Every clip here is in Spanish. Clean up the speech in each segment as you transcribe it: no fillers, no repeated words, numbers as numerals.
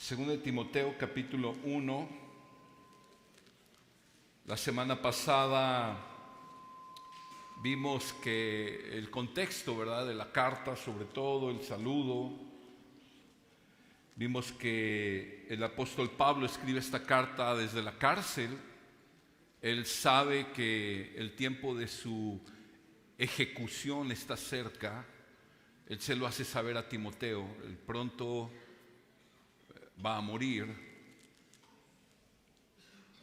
Segundo de Timoteo capítulo 1. La semana pasada vimos que el contexto, ¿verdad?, de la carta, sobre todo el saludo. Vimos que el apóstol Pablo escribe esta carta desde la cárcel. Él sabe que el tiempo de su ejecución está cerca. Él se lo hace saber a Timoteo. Él pronto va a morir.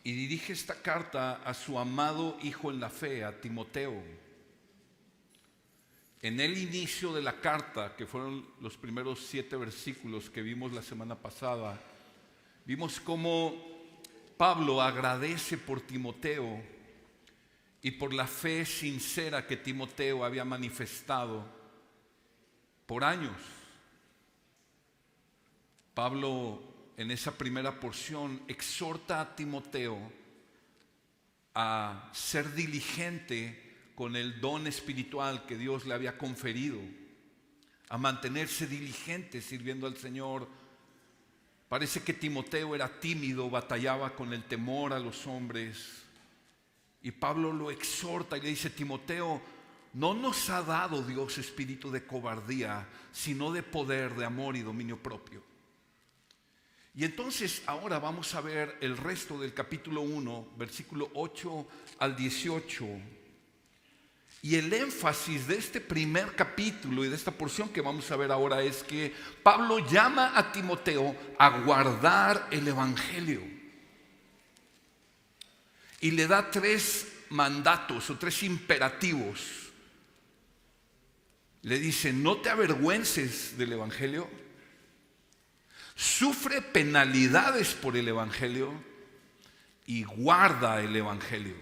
Y dirige esta carta a su amado hijo en la fe, a Timoteo. En el inicio de la carta, que fueron los primeros 7 versículos que vimos la semana pasada, vimos cómo Pablo agradece por Timoteo y por la fe sincera que Timoteo había manifestado por años. Pablo, en esa primera porción, exhorta a Timoteo a ser diligente con el don espiritual que Dios le había conferido, a mantenerse diligente sirviendo al Señor. Parece que Timoteo era tímido, batallaba con el temor a los hombres, y Pablo lo exhorta y le dice: Timoteo, no nos ha dado Dios espíritu de cobardía, sino de poder, de amor y dominio propio. Y entonces ahora vamos a ver el resto del capítulo 1, versículo 8 al 18. Y el énfasis de este primer capítulo y de esta porción que vamos a ver ahora es que Pablo llama a Timoteo a guardar el evangelio. Y le da 3 mandatos o 3 imperativos. Le dice: no te avergüences del evangelio. Sufre penalidades por el evangelio y guarda el evangelio.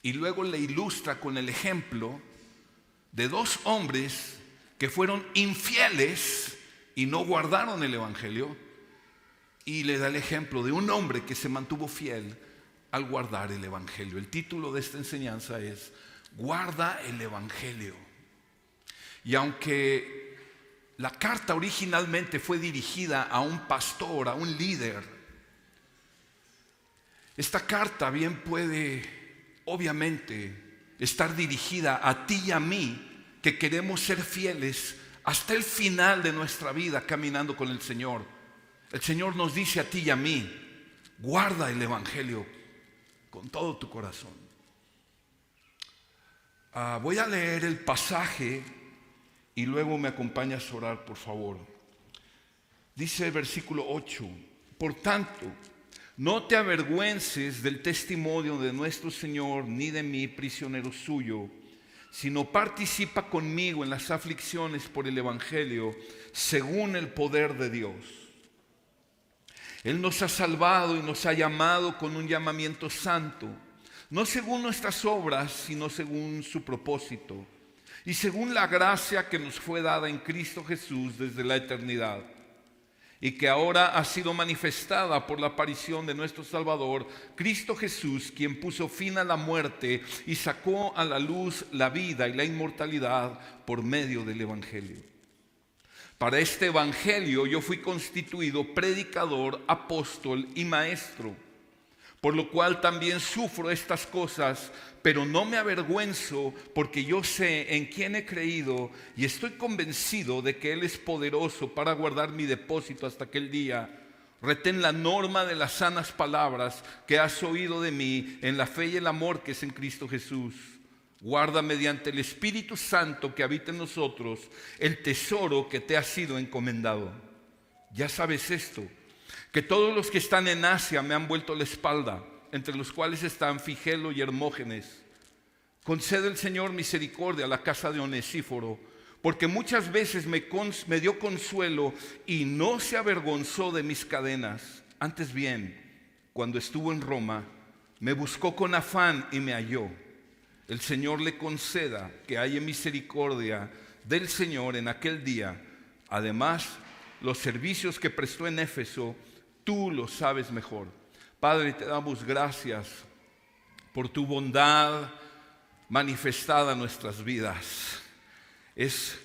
Y luego le ilustra con el ejemplo de 2 hombres que fueron infieles y no guardaron el evangelio, y le da el ejemplo de un hombre que se mantuvo fiel al guardar el evangelio. El título de esta enseñanza es: guarda el evangelio. Y aunque la carta originalmente fue dirigida a un pastor, a un líder, esta carta bien puede, obviamente, estar dirigida a ti y a mí, que queremos ser fieles hasta el final de nuestra vida caminando con el Señor. El Señor nos dice a ti y a mí: guarda el evangelio con todo tu corazón. Voy a leer el pasaje y luego me acompañas a orar, por favor. Dice el versículo 8: por tanto, no te avergüences del testimonio de nuestro Señor, ni de mí, prisionero suyo, sino participa conmigo en las aflicciones por el evangelio, según el poder de Dios. Él nos ha salvado y nos ha llamado con un llamamiento santo, no según nuestras obras, sino según su propósito, y según la gracia que nos fue dada en Cristo Jesús desde la eternidad, y que ahora ha sido manifestada por la aparición de nuestro Salvador, Cristo Jesús, quien puso fin a la muerte y sacó a la luz la vida y la inmortalidad por medio del evangelio. Para este evangelio yo fui constituido predicador, apóstol y maestro, por lo cual también sufro estas cosas, pero no me avergüenzo, porque yo sé en quién he creído y estoy convencido de que Él es poderoso para guardar mi depósito hasta aquel día. Retén la norma de las sanas palabras que has oído de mí en la fe y el amor que es en Cristo Jesús. Guarda mediante el Espíritu Santo que habita en nosotros el tesoro que te ha sido encomendado. Ya sabes esto, que todos los que están en Asia me han vuelto la espalda, entre los cuales están Figelo y Hermógenes. Concede el Señor misericordia a la casa de Onesíforo, porque muchas veces me dio consuelo y no se avergonzó de mis cadenas. Antes bien, cuando estuvo en Roma, me buscó con afán y me halló. El Señor le conceda que haya misericordia del Señor en aquel día. Además, los servicios que prestó en Éfeso, tú lo sabes mejor. Padre, te damos gracias por tu bondad manifestada en nuestras vidas. Es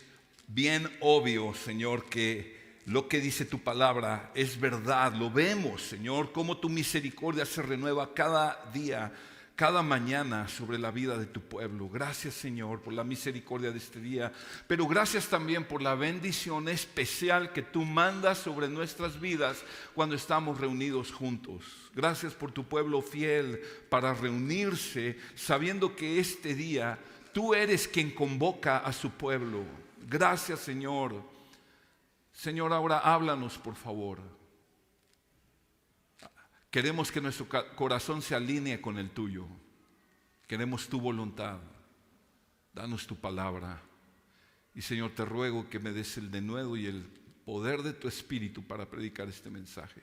bien obvio, Señor, que lo que dice tu palabra es verdad. Lo vemos, Señor, cómo tu misericordia se renueva cada día, cada mañana sobre la vida de tu pueblo. Gracias, Señor, por la misericordia de este día, pero gracias también por la bendición especial que tú mandas sobre nuestras vidas cuando estamos reunidos juntos. Gracias por tu pueblo fiel para reunirse, sabiendo que este día tú eres quien convoca a su pueblo. Gracias, Señor. Señor, ahora háblanos, por favor. Queremos que nuestro corazón se alinee con el tuyo. Queremos tu voluntad. Danos tu palabra. Y Señor, te ruego que me des el denuedo y el poder de tu Espíritu para predicar este mensaje.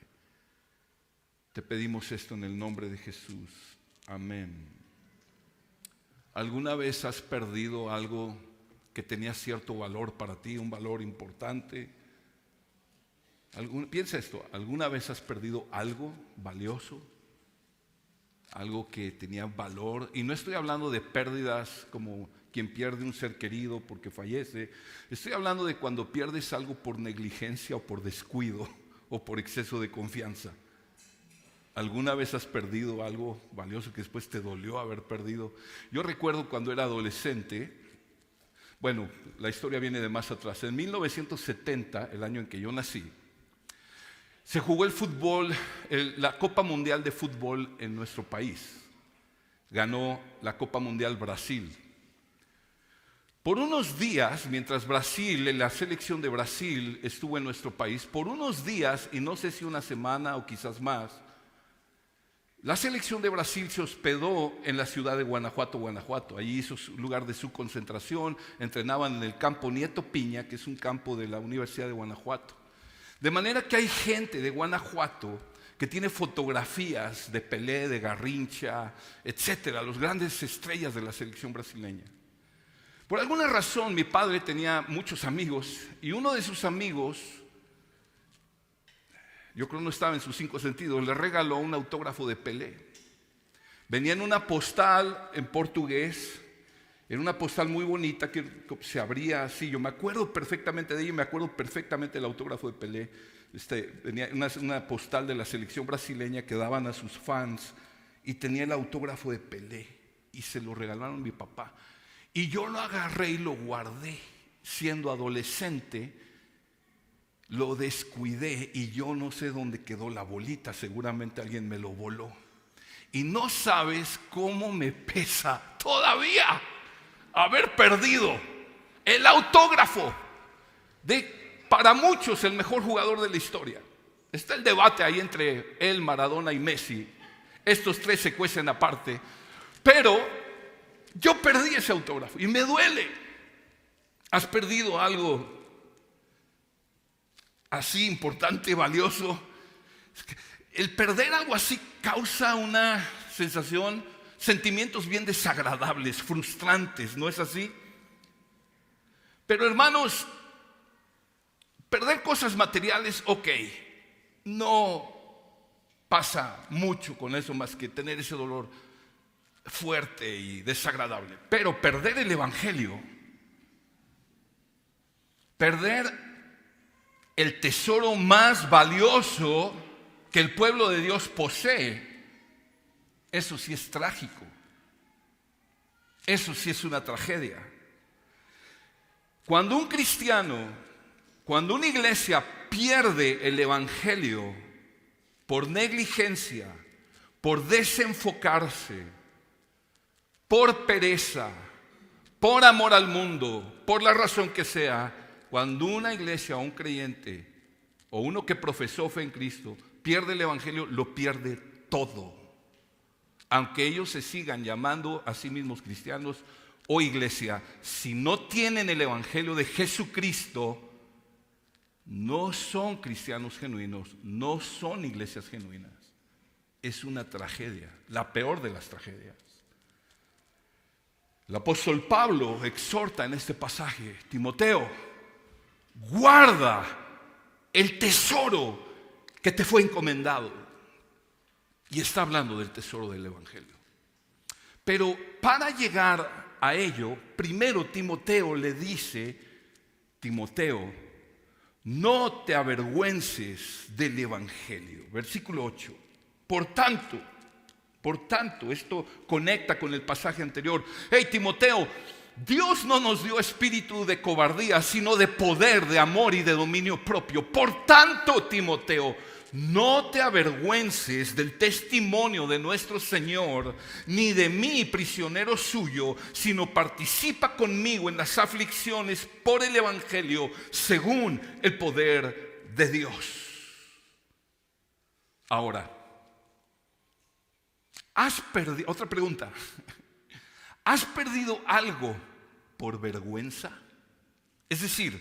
Te pedimos esto en el nombre de Jesús. Amén. ¿Alguna vez has perdido algo que tenía cierto valor para ti, un valor importante? Piensa esto, ¿alguna vez has perdido algo valioso? Algo que tenía valor. Y no estoy hablando de pérdidas como quien pierde un ser querido porque fallece. Estoy hablando de cuando pierdes algo por negligencia o por descuido o por exceso de confianza. ¿Alguna vez has perdido algo valioso que después te dolió haber perdido? Yo recuerdo cuando era adolescente. Bueno, la historia viene de más atrás. En 1970, el año en que yo nací, se jugó el fútbol, la Copa Mundial de Fútbol en nuestro país. Ganó la Copa Mundial Brasil. Por unos días, mientras la selección de Brasil estuvo en nuestro país, por unos días, y no sé si una semana o quizás más, la selección de Brasil se hospedó en la ciudad de Guanajuato. Allí hizo su lugar de su concentración. Entrenaban en el campo Nieto Piña, que es un campo de la Universidad de Guanajuato. De manera que hay gente de Guanajuato que tiene fotografías de Pelé, de Garrincha, etcétera, los grandes estrellas de la selección brasileña. Por alguna razón mi padre tenía muchos amigos y uno de sus amigos, yo creo no estaba en sus 5 sentidos, le regaló un autógrafo de Pelé. Venía en una postal en portugués. Era una postal muy bonita que se abría así. Yo me acuerdo perfectamente de ella y me acuerdo perfectamente del autógrafo de Pelé. Venía una postal de la selección brasileña que daban a sus fans y tenía el autógrafo de Pelé y se lo regalaron a mi papá. Y yo lo agarré y lo guardé. Siendo adolescente, lo descuidé y yo no sé dónde quedó la bolita. Seguramente alguien me lo voló. Y no sabes cómo me pesa todavía haber perdido el autógrafo de, para muchos, el mejor jugador de la historia. Está el debate ahí entre él, Maradona y Messi. Estos tres se cuecen aparte. Pero yo perdí ese autógrafo y me duele. ¿Has perdido algo así importante, valioso? El perder algo así causa una sensación, sentimientos bien desagradables, frustrantes, ¿no es así? Pero hermanos, perder cosas materiales, ok, no pasa mucho con eso más que tener ese dolor fuerte y desagradable. Pero perder el evangelio, perder el tesoro más valioso que el pueblo de Dios posee, eso sí es trágico. Eso sí es una tragedia. Cuando un cristiano, cuando una iglesia pierde el evangelio por negligencia, por desenfocarse, por pereza, por amor al mundo, por la razón que sea, cuando una iglesia o un creyente o uno que profesó fe en Cristo pierde el evangelio, lo pierde todo. Aunque ellos se sigan llamando a sí mismos cristianos o iglesia, si no tienen el evangelio de Jesucristo, no son cristianos genuinos, no son iglesias genuinas. Es una tragedia, la peor de las tragedias. El apóstol Pablo exhorta en este pasaje: Timoteo, guarda el tesoro que te fue encomendado. Y está hablando del tesoro del evangelio. Pero para llegar a ello, primero Timoteo le dice: Timoteo, no te avergüences del evangelio. Versículo 8. Por tanto, esto conecta con el pasaje anterior. Hey, Timoteo, Dios no nos dio espíritu de cobardía, sino de poder, de amor y de dominio propio. Por tanto, Timoteo, no te avergüences del testimonio de nuestro Señor, ni de mí, prisionero suyo, sino participa conmigo en las aflicciones por el evangelio, según el poder de Dios. Ahora, otra pregunta. ¿Has perdido algo por vergüenza? Es decir,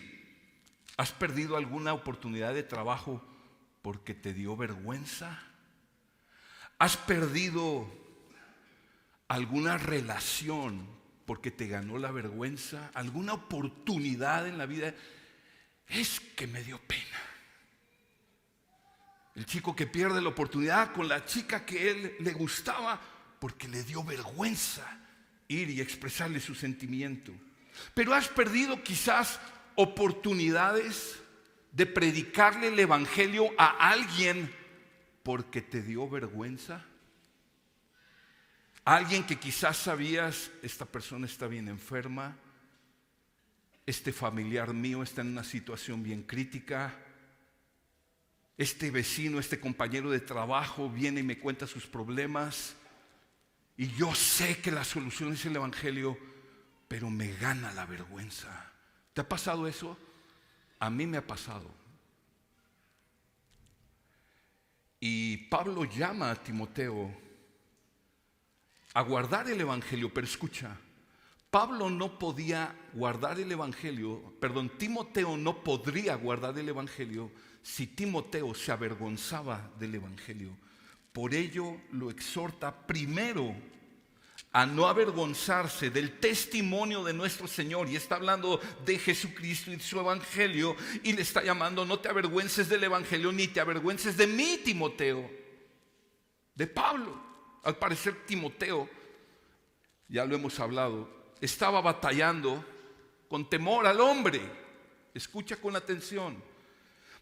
¿has perdido alguna oportunidad de trabajo porque te dio vergüenza? ¿Has perdido alguna relación porque te ganó la vergüenza? ¿Alguna oportunidad en la vida? Es que me dio pena. El chico que pierde la oportunidad con la chica que él le gustaba porque le dio vergüenza ir y expresarle su sentimiento. Pero has perdido quizás oportunidades de predicarle el evangelio a alguien porque te dio vergüenza. Alguien que quizás sabías, esta persona está bien enferma, este familiar mío está en una situación bien crítica, este vecino, este compañero de trabajo viene y me cuenta sus problemas y yo sé que la solución es el evangelio, pero me gana la vergüenza. ¿Te ha pasado eso? A mí me ha pasado. Y Pablo llama a Timoteo a guardar el evangelio, pero escucha, Pablo no podía guardar el evangelio, Timoteo no podría guardar el evangelio si Timoteo se avergonzaba del evangelio. Por ello lo exhorta primero a no avergonzarse del testimonio de nuestro Señor, y está hablando de Jesucristo y de su evangelio, y le está llamando: no te avergüences del evangelio, ni te avergüences de mí, Timoteo. De Pablo. Al parecer Timoteo, ya lo hemos hablado, estaba batallando con temor al hombre. Escucha con atención.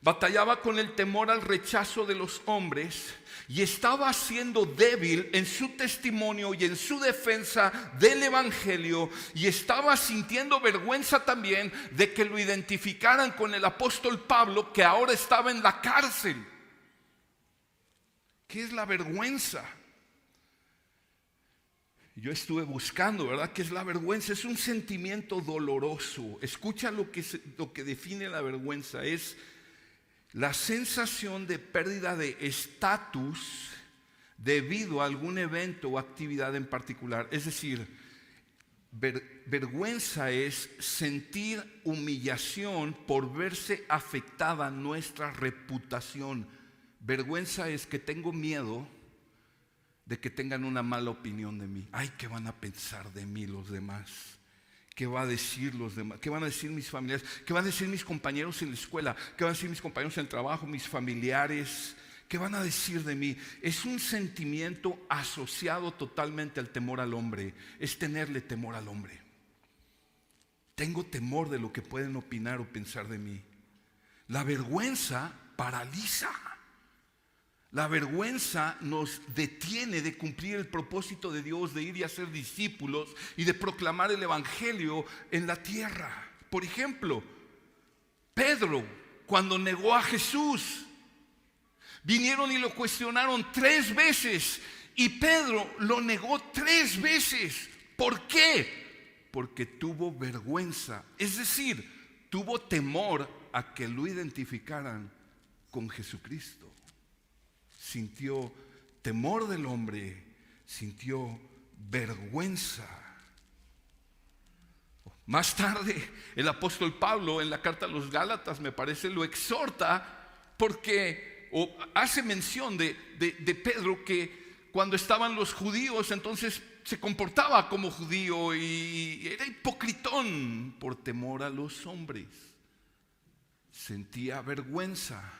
Batallaba con el temor al rechazo de los hombres y estaba siendo débil en su testimonio y en su defensa del evangelio, y estaba sintiendo vergüenza también de que lo identificaran con el apóstol Pablo, que ahora estaba en la cárcel. ¿Qué es la vergüenza? Yo estuve buscando, ¿verdad? ¿Qué es la vergüenza? Es un sentimiento doloroso. Escucha lo que define la vergüenza. Es la sensación de pérdida de estatus debido a algún evento o actividad en particular. Es decir, vergüenza es sentir humillación por verse afectada nuestra reputación. Vergüenza es que tengo miedo de que tengan una mala opinión de mí. Ay, ¿qué van a pensar de mí los demás? ¿Qué va a decir los demás? ¿Qué van a decir mis familiares? ¿Qué van a decir mis compañeros en la escuela? ¿Qué van a decir mis compañeros en el trabajo? Mis familiares. ¿Qué van a decir de mí? Es un sentimiento asociado totalmente al temor al hombre. Es tenerle temor al hombre. Tengo temor de lo que pueden opinar o pensar de mí. La vergüenza paraliza. La vergüenza nos detiene de cumplir el propósito de Dios de ir y hacer discípulos y de proclamar el evangelio en la tierra. Por ejemplo, Pedro, cuando negó a Jesús, vinieron y lo cuestionaron 3 veces y Pedro lo negó 3 veces. ¿Por qué? Porque tuvo vergüenza, es decir, tuvo temor a que lo identificaran con Jesucristo. Sintió temor del hombre, sintió vergüenza. Más tarde, el apóstol Pablo en la carta a los Gálatas, me parece, lo exhorta porque hace mención de Pedro, que cuando estaban los judíos, entonces se comportaba como judío y era hipocritón por temor a los hombres. Sentía vergüenza.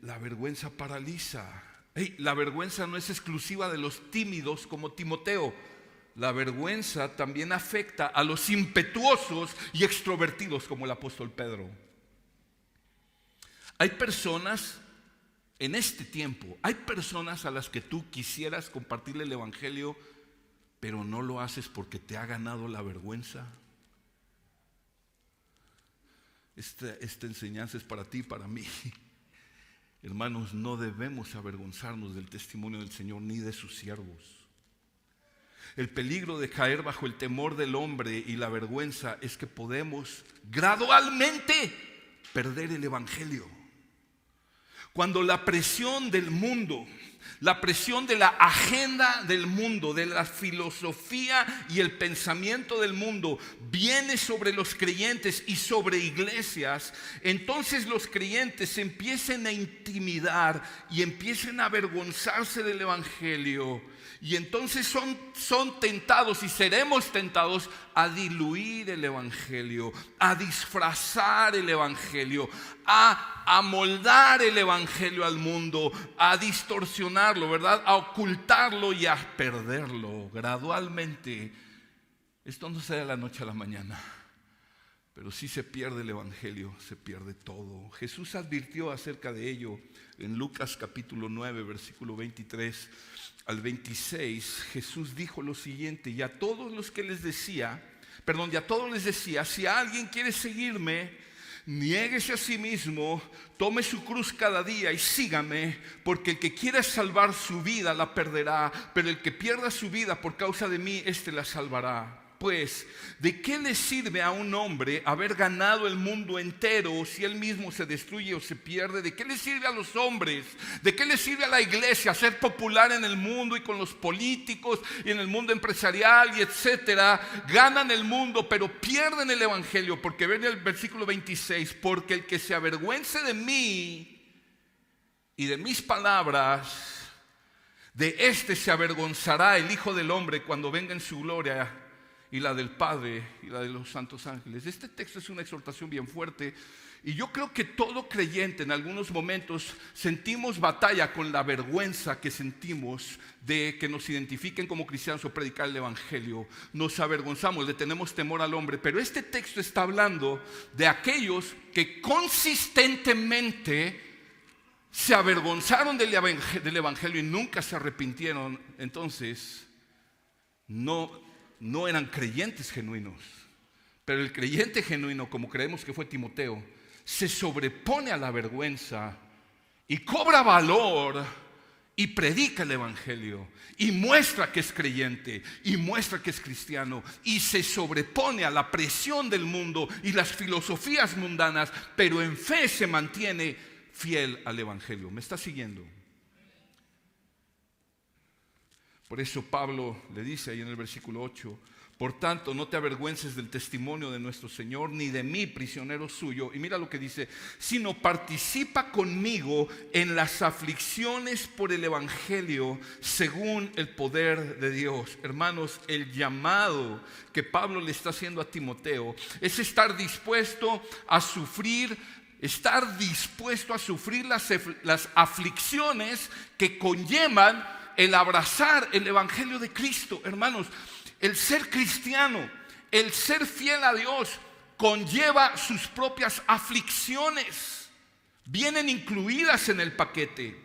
La vergüenza paraliza. La vergüenza no es exclusiva de los tímidos como Timoteo. la vergüenza también afecta a los impetuosos y extrovertidos como el apóstol Pedro. Hay personas en este tiempo, hay personas a las que tú quisieras compartirle el evangelio, pero no lo haces porque te ha ganado la vergüenza. Esta enseñanza es para ti y para mí. Hermanos, no debemos avergonzarnos del testimonio del Señor ni de sus siervos. El peligro de caer bajo el temor del hombre y la vergüenza es que podemos gradualmente perder el evangelio. Cuando la presión del mundo, la presión de la agenda del mundo, de la filosofía y el pensamiento del mundo viene sobre los creyentes y sobre iglesias, entonces los creyentes se empiecen a intimidar y empiecen a avergonzarse del evangelio. Y entonces son tentados y seremos tentados a diluir el evangelio, a disfrazar el evangelio, a amoldar el evangelio al mundo, a distorsionarlo, ¿verdad? A ocultarlo y a perderlo gradualmente. Esto no se da de la noche a la mañana, pero si se pierde el evangelio, se pierde todo. Jesús advirtió acerca de ello en Lucas capítulo 9, versículo 23 al 26. Jesús dijo lo siguiente: y a todos les decía, si alguien quiere seguirme, niéguese a sí mismo, tome su cruz cada día y sígame, porque el que quiera salvar su vida la perderá, pero el que pierda su vida por causa de mí, éste la salvará. Pues, ¿de qué le sirve a un hombre haber ganado el mundo entero si él mismo se destruye o se pierde? ¿De qué le sirve a los hombres? ¿De qué le sirve a la iglesia ser popular en el mundo y con los políticos y en el mundo empresarial y etcétera? Ganan el mundo, pero pierden el evangelio, porque ven el versículo 26, porque el que se avergüence de mí y de mis palabras, de este se avergonzará el Hijo del Hombre cuando venga en su gloria y la del Padre y la de los santos ángeles. Este texto es una exhortación bien fuerte, y yo creo que todo creyente en algunos momentos sentimos batalla con la vergüenza que sentimos de que nos identifiquen como cristianos o predicar el evangelio. Nos avergonzamos, le tenemos temor al hombre, pero este texto está hablando de aquellos que consistentemente se avergonzaron del evangelio y nunca se arrepintieron. Entonces no eran creyentes genuinos. Pero el creyente genuino, como creemos que fue Timoteo, se sobrepone a la vergüenza y cobra valor y predica el evangelio y muestra que es creyente y muestra que es cristiano y se sobrepone a la presión del mundo y las filosofías mundanas, pero en fe se mantiene fiel al evangelio. ¿Me está siguiendo? Por eso Pablo le dice ahí en el versículo 8: por tanto, no te avergüences del testimonio de nuestro Señor, ni de mí, prisionero suyo. Y mira lo que dice: sino participa conmigo en las aflicciones por el evangelio, según el poder de Dios. Hermanos, el llamado que Pablo le está haciendo a Timoteo es estar dispuesto a sufrir las aflicciones que conllevan el abrazar el evangelio de Cristo. Hermanos, el ser cristiano, el ser fiel a Dios, conlleva sus propias aflicciones. Vienen incluidas en el paquete.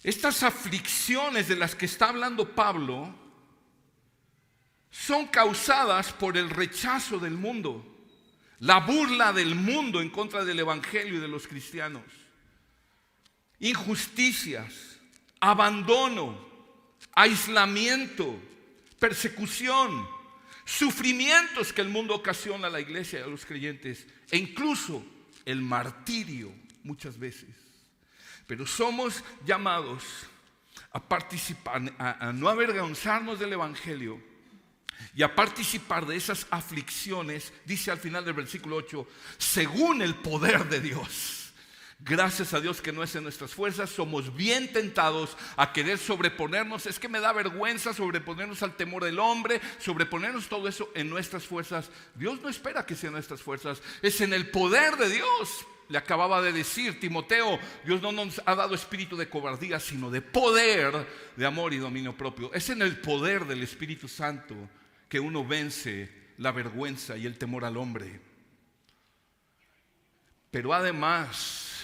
Estas aflicciones de las que está hablando Pablo son causadas por el rechazo del mundo, la burla del mundo en contra del evangelio y de los cristianos, injusticias, abandono, aislamiento, persecución, sufrimientos que el mundo ocasiona a la iglesia y a los creyentes, e incluso el martirio muchas veces. Pero somos llamados a participar, a no avergonzarnos del evangelio y a participar de esas aflicciones, dice al final del versículo 8, según el poder de Dios. Gracias a Dios que no es en nuestras fuerzas. Somos bien tentados a querer sobreponernos. Es que me da vergüenza sobreponernos al temor del hombre, sobreponernos todo eso en nuestras fuerzas. Dios no espera que sean nuestras fuerzas, es en el poder de Dios. le acababa de decir: Timoteo, Dios no nos ha dado espíritu de cobardía, sino de poder, de amor y dominio propio. Es en el poder del Espíritu Santo que uno vence la vergüenza y el temor al hombre. Pero además,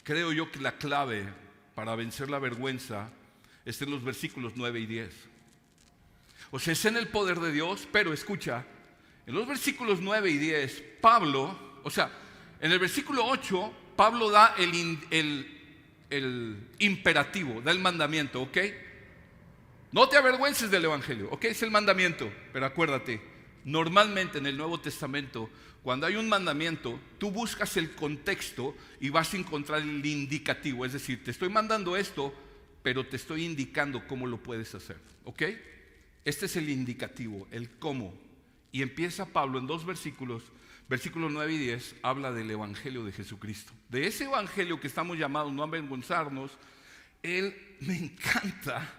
creo yo que la clave para vencer la vergüenza está en los versículos 9 y 10. O sea, es en el poder de Dios, pero escucha, en los versículos 9 y 10, Pablo, o sea, en el versículo 8, Pablo da el imperativo, da el mandamiento, ¿ok? No te avergüences del evangelio, ¿ok? Es el mandamiento, pero acuérdate, normalmente en el Nuevo Testamento, cuando hay un mandamiento, tú buscas el contexto y vas a encontrar el indicativo, es decir, te estoy mandando esto, pero te estoy indicando cómo lo puedes hacer, ¿ok? Este es el indicativo, el cómo. Y empieza Pablo en 2 versículos, versículos 9 y 10, habla del evangelio de Jesucristo. De ese evangelio que estamos llamados no a avergonzarnos, él me encanta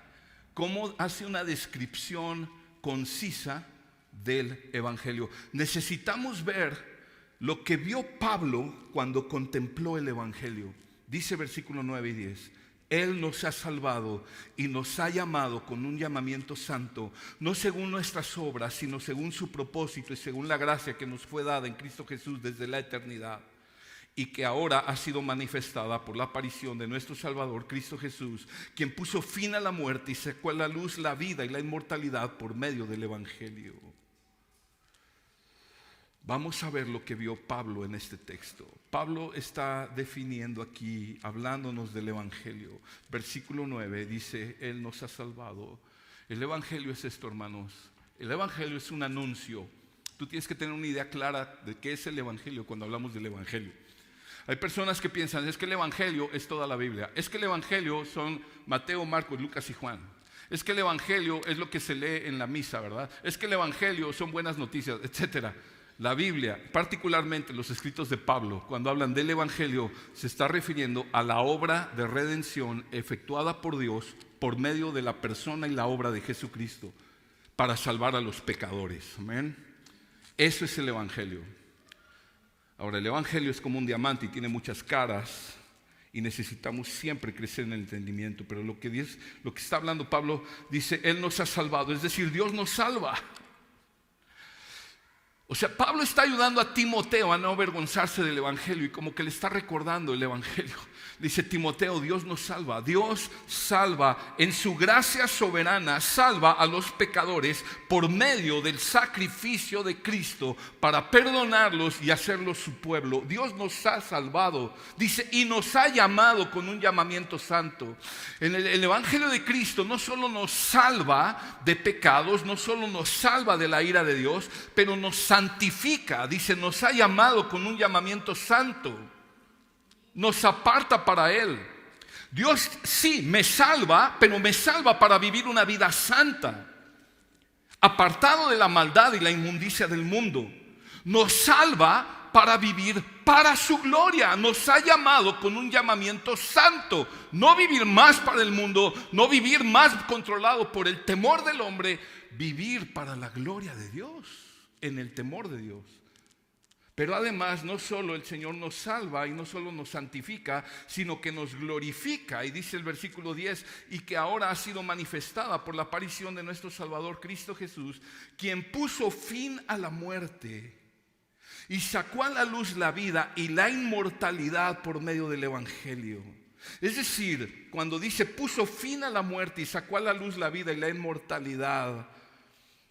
cómo hace una descripción concisa del evangelio. Necesitamos ver lo que vio Pablo cuando contempló el evangelio. Dice versículo 9 y 10: Él nos ha salvado y nos ha llamado con un llamamiento santo, no según nuestras obras, sino según su propósito y según la gracia que nos fue dada en Cristo Jesús desde la eternidad, y que ahora ha sido manifestada por la aparición de nuestro Salvador, Cristo Jesús, quien puso fin a la muerte y sacó a la luz la vida y la inmortalidad por medio del evangelio. Vamos a ver lo que vio Pablo en este texto. Pablo está definiendo aquí, hablándonos del evangelio. Versículo 9 dice: Él nos ha salvado. El evangelio es esto, hermanos. El evangelio es un anuncio. Tú tienes que tener una idea clara de qué es el evangelio cuando hablamos del evangelio. Hay personas que piensan: es que el evangelio es toda la Biblia. Es que el evangelio son Mateo, Marcos, Lucas y Juan. Es que el evangelio es lo que se lee en la misa, ¿verdad? Es que el evangelio son buenas noticias, etcétera. La Biblia, particularmente los escritos de Pablo, cuando hablan del evangelio, se está refiriendo a la obra de redención efectuada por Dios por medio de la persona y la obra de Jesucristo para salvar a los pecadores. Amén. Eso es el evangelio. Ahora, el evangelio es como un diamante y tiene muchas caras y necesitamos siempre crecer en el entendimiento. Pero lo que está hablando Pablo, dice: Él nos ha salvado, es decir, Dios nos salva. O sea, Pablo está ayudando a Timoteo a no avergonzarse del evangelio, y como que le está recordando el evangelio. Dice: Timoteo, Dios nos salva. Dios salva en su gracia soberana, salva a los pecadores por medio del sacrificio de Cristo para perdonarlos y hacerlos su pueblo. Dios nos ha salvado, dice, y nos ha llamado con un llamamiento santo. En el evangelio de Cristo no solo nos salva de pecados, no solo nos salva de la ira de Dios, pero nos santifica. Dice: nos ha llamado con un llamamiento santo. Nos aparta para Él. Dios sí me salva, pero me salva para vivir una vida santa, apartado de la maldad y la inmundicia del mundo. Nos salva para vivir para su gloria. Nos ha llamado con un llamamiento santo. No vivir más para el mundo, no vivir más controlado por el temor del hombre, vivir para la gloria de Dios, en el temor de Dios. Pero además, no solo el Señor nos salva y no solo nos santifica, sino que nos glorifica. Y dice el versículo 10: y que ahora ha sido manifestada por la aparición de nuestro Salvador Cristo Jesús, quien puso fin a la muerte y sacó a la luz la vida y la inmortalidad por medio del evangelio. Es decir, cuando dice puso fin a la muerte y sacó a la luz la vida y la inmortalidad,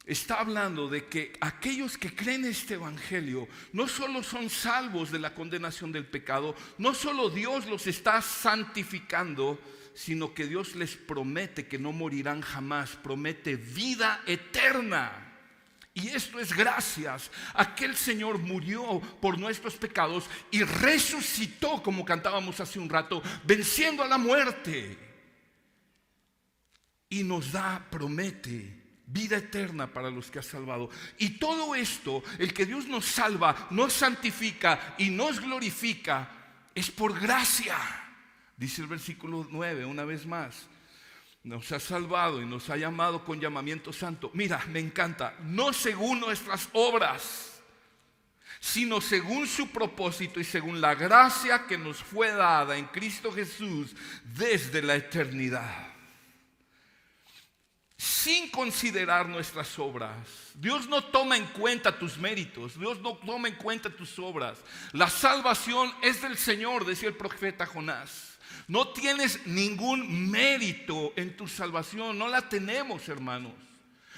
está hablando de que aquellos que creen este evangelio no solo son salvos de la condenación del pecado, no solo Dios los está santificando, sino que Dios les promete que no morirán jamás, promete vida eterna. Y esto es gracias a que el Señor murió por nuestros pecados y resucitó, como cantábamos hace un rato, venciendo a la muerte. Y nos promete vida eterna para los que ha salvado. Y todo esto, el que Dios nos salva, nos santifica y nos glorifica, es por gracia. Dice el versículo 9 una vez más: nos ha salvado y nos ha llamado con llamamiento santo. Mira, me encanta, no según nuestras obras. sino según su propósito y según la gracia que nos fue dada en Cristo Jesús desde la eternidad. Sin considerar nuestras obras. Dios no toma en cuenta tus méritos, Dios no toma en cuenta tus obras. La salvación es del Señor, decía el profeta Jonás. No tienes ningún mérito en tu salvación, no la tenemos, hermanos.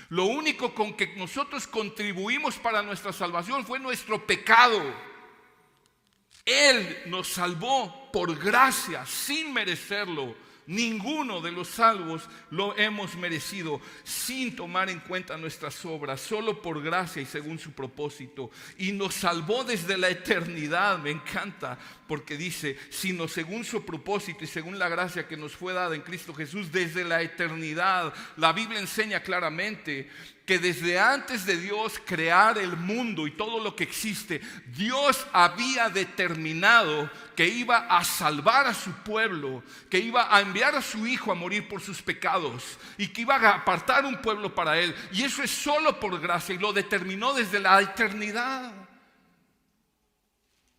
Lo único con que nosotros contribuimos para nuestra salvación fue nuestro pecado. Él nos salvó por gracia, sin merecerlo. Ninguno de los salvos lo hemos merecido, sin tomar en cuenta nuestras obras, solo por gracia y según su propósito. Y nos salvó desde la eternidad. Me encanta porque dice, sino según su propósito y según la gracia que nos fue dada en Cristo Jesús desde la eternidad. La Biblia enseña claramente que desde antes de Dios crear el mundo y todo lo que existe, Dios había determinado que iba a salvar a su pueblo, que iba a enviar a su Hijo a morir por sus pecados y que iba a apartar un pueblo para Él. Y eso es solo por gracia y lo determinó desde la eternidad.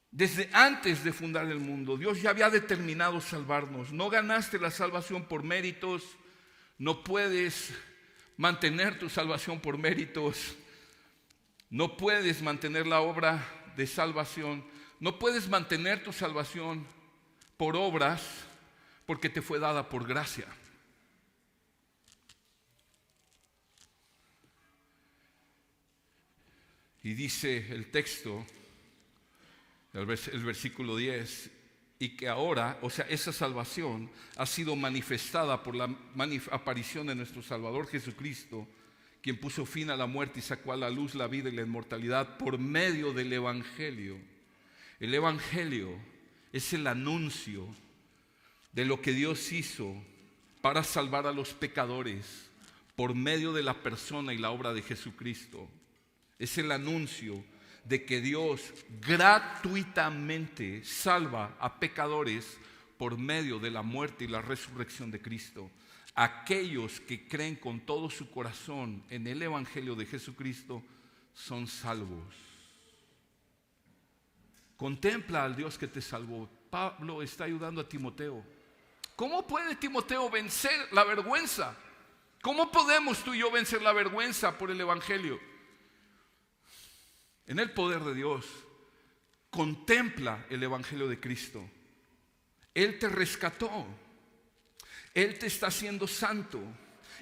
Desde antes de fundar el mundo, Dios ya había determinado salvarnos. No ganaste la salvación por méritos, no puedes mantener tu salvación por méritos, no puedes mantener la obra de salvación, no puedes mantener tu salvación por obras, porque te fue dada por gracia. Y dice el texto, el versículo 10, y que ahora, o sea, esa salvación ha sido manifestada por la aparición de nuestro Salvador Jesucristo, quien puso fin a la muerte y sacó a la luz la vida y la inmortalidad por medio del Evangelio. El Evangelio es el anuncio de lo que Dios hizo para salvar a los pecadores por medio de la persona y la obra de Jesucristo. Es el anuncio de que Dios gratuitamente salva a pecadores por medio de la muerte y la resurrección de Cristo. Aquellos que creen con todo su corazón en el Evangelio de Jesucristo son salvos. Contempla al Dios que te salvó. Pablo está ayudando a Timoteo. ¿Cómo puede Timoteo vencer la vergüenza? ¿Cómo podemos tú y yo vencer la vergüenza por el Evangelio? En el poder de Dios, contempla el Evangelio de Cristo. Él te rescató. Él te está haciendo santo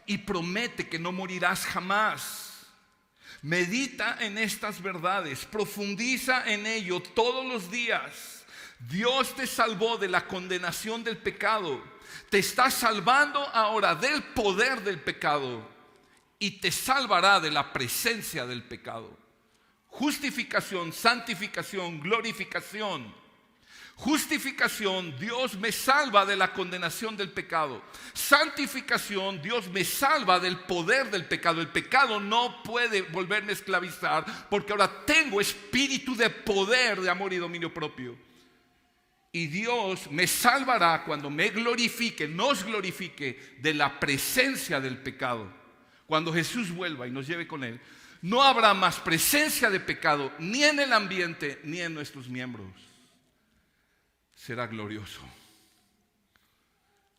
y promete que no morirás jamás. Medita en estas verdades, profundiza en ello todos los días. Dios te salvó de la condenación del pecado. Te está salvando ahora del poder del pecado y te salvará de la presencia del pecado. Justificación, santificación, glorificación. Justificación, Dios me salva de la condenación del pecado. Santificación, Dios me salva del poder del pecado. El pecado no puede volverme a esclavizar porque ahora tengo espíritu de poder, de amor y dominio propio. Y Dios me salvará cuando me glorifique, nos glorifique de la presencia del pecado. Cuando Jesús vuelva y nos lleve con Él, no habrá más presencia de pecado ni en el ambiente ni en nuestros miembros. Será glorioso.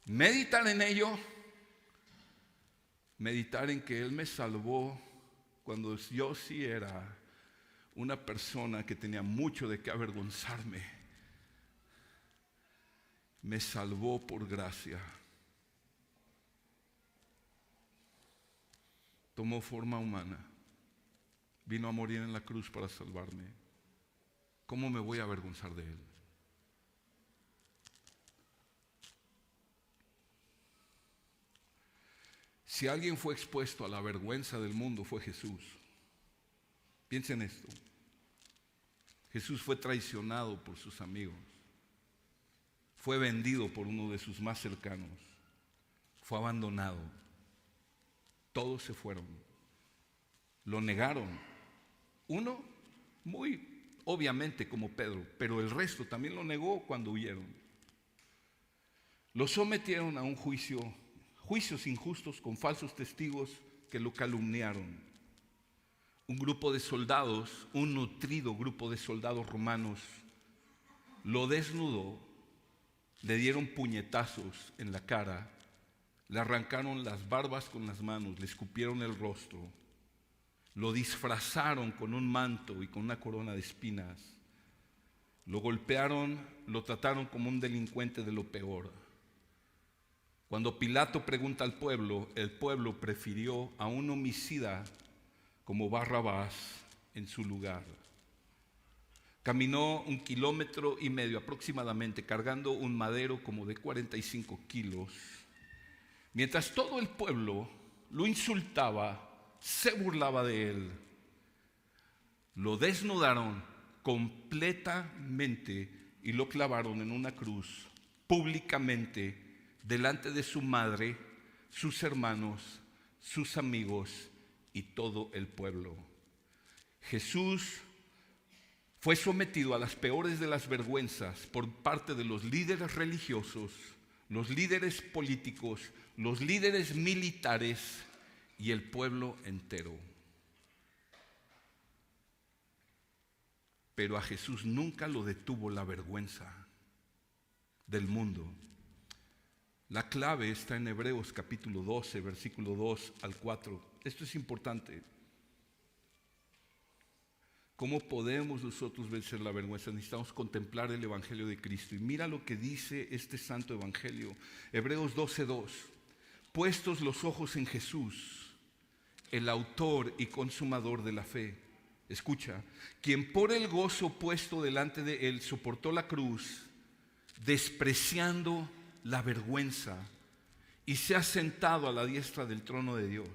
Meditar en ello, meditar en que Él me salvó cuando yo sí era una persona que tenía mucho de qué avergonzarme. Me salvó por gracia. Tomó forma humana. Vino a morir en la cruz para salvarme. ¿Cómo me voy a avergonzar de Él? Si alguien fue expuesto a la vergüenza del mundo, fue Jesús. Piensen esto. Jesús fue traicionado por sus amigos. Fue vendido por uno de sus más cercanos. Fue abandonado. Todos se fueron. Lo negaron. Uno, muy obviamente como Pedro, pero el resto también lo negó cuando huyeron. Lo sometieron a un juicios injustos con falsos testigos que lo calumniaron. un grupo de soldados, un nutrido grupo de soldados romanos, lo desnudó, le dieron puñetazos en la cara, le arrancaron las barbas con las manos, le escupieron el rostro, lo disfrazaron con un manto y con una corona de espinas, lo golpearon, lo trataron como un delincuente de lo peor. Cuando Pilato pregunta al pueblo, el pueblo prefirió a un homicida como Barrabás en su lugar. Caminó 1,5 kilómetros aproximadamente, cargando un madero como de 45 kilos, mientras todo el pueblo lo insultaba, se burlaba de él. Lo desnudaron completamente y lo clavaron en una cruz públicamente delante de su madre, sus hermanos, sus amigos y todo el pueblo. Jesús fue sometido a las peores de las vergüenzas por parte de los líderes religiosos, los líderes políticos, los líderes militares y el pueblo entero. Pero a Jesús nunca lo detuvo la vergüenza del mundo. La clave está en Hebreos capítulo 12, versículo 2 al 4. Esto es importante. ¿Cómo podemos nosotros vencer la vergüenza? Necesitamos contemplar el Evangelio de Cristo. Y mira lo que dice este santo Evangelio. Hebreos 12:2. Puestos los ojos en Jesús, el autor y consumador de la fe. Escucha, quien por el gozo puesto delante de él soportó la cruz, despreciando la vergüenza, y se ha sentado a la diestra del trono de Dios.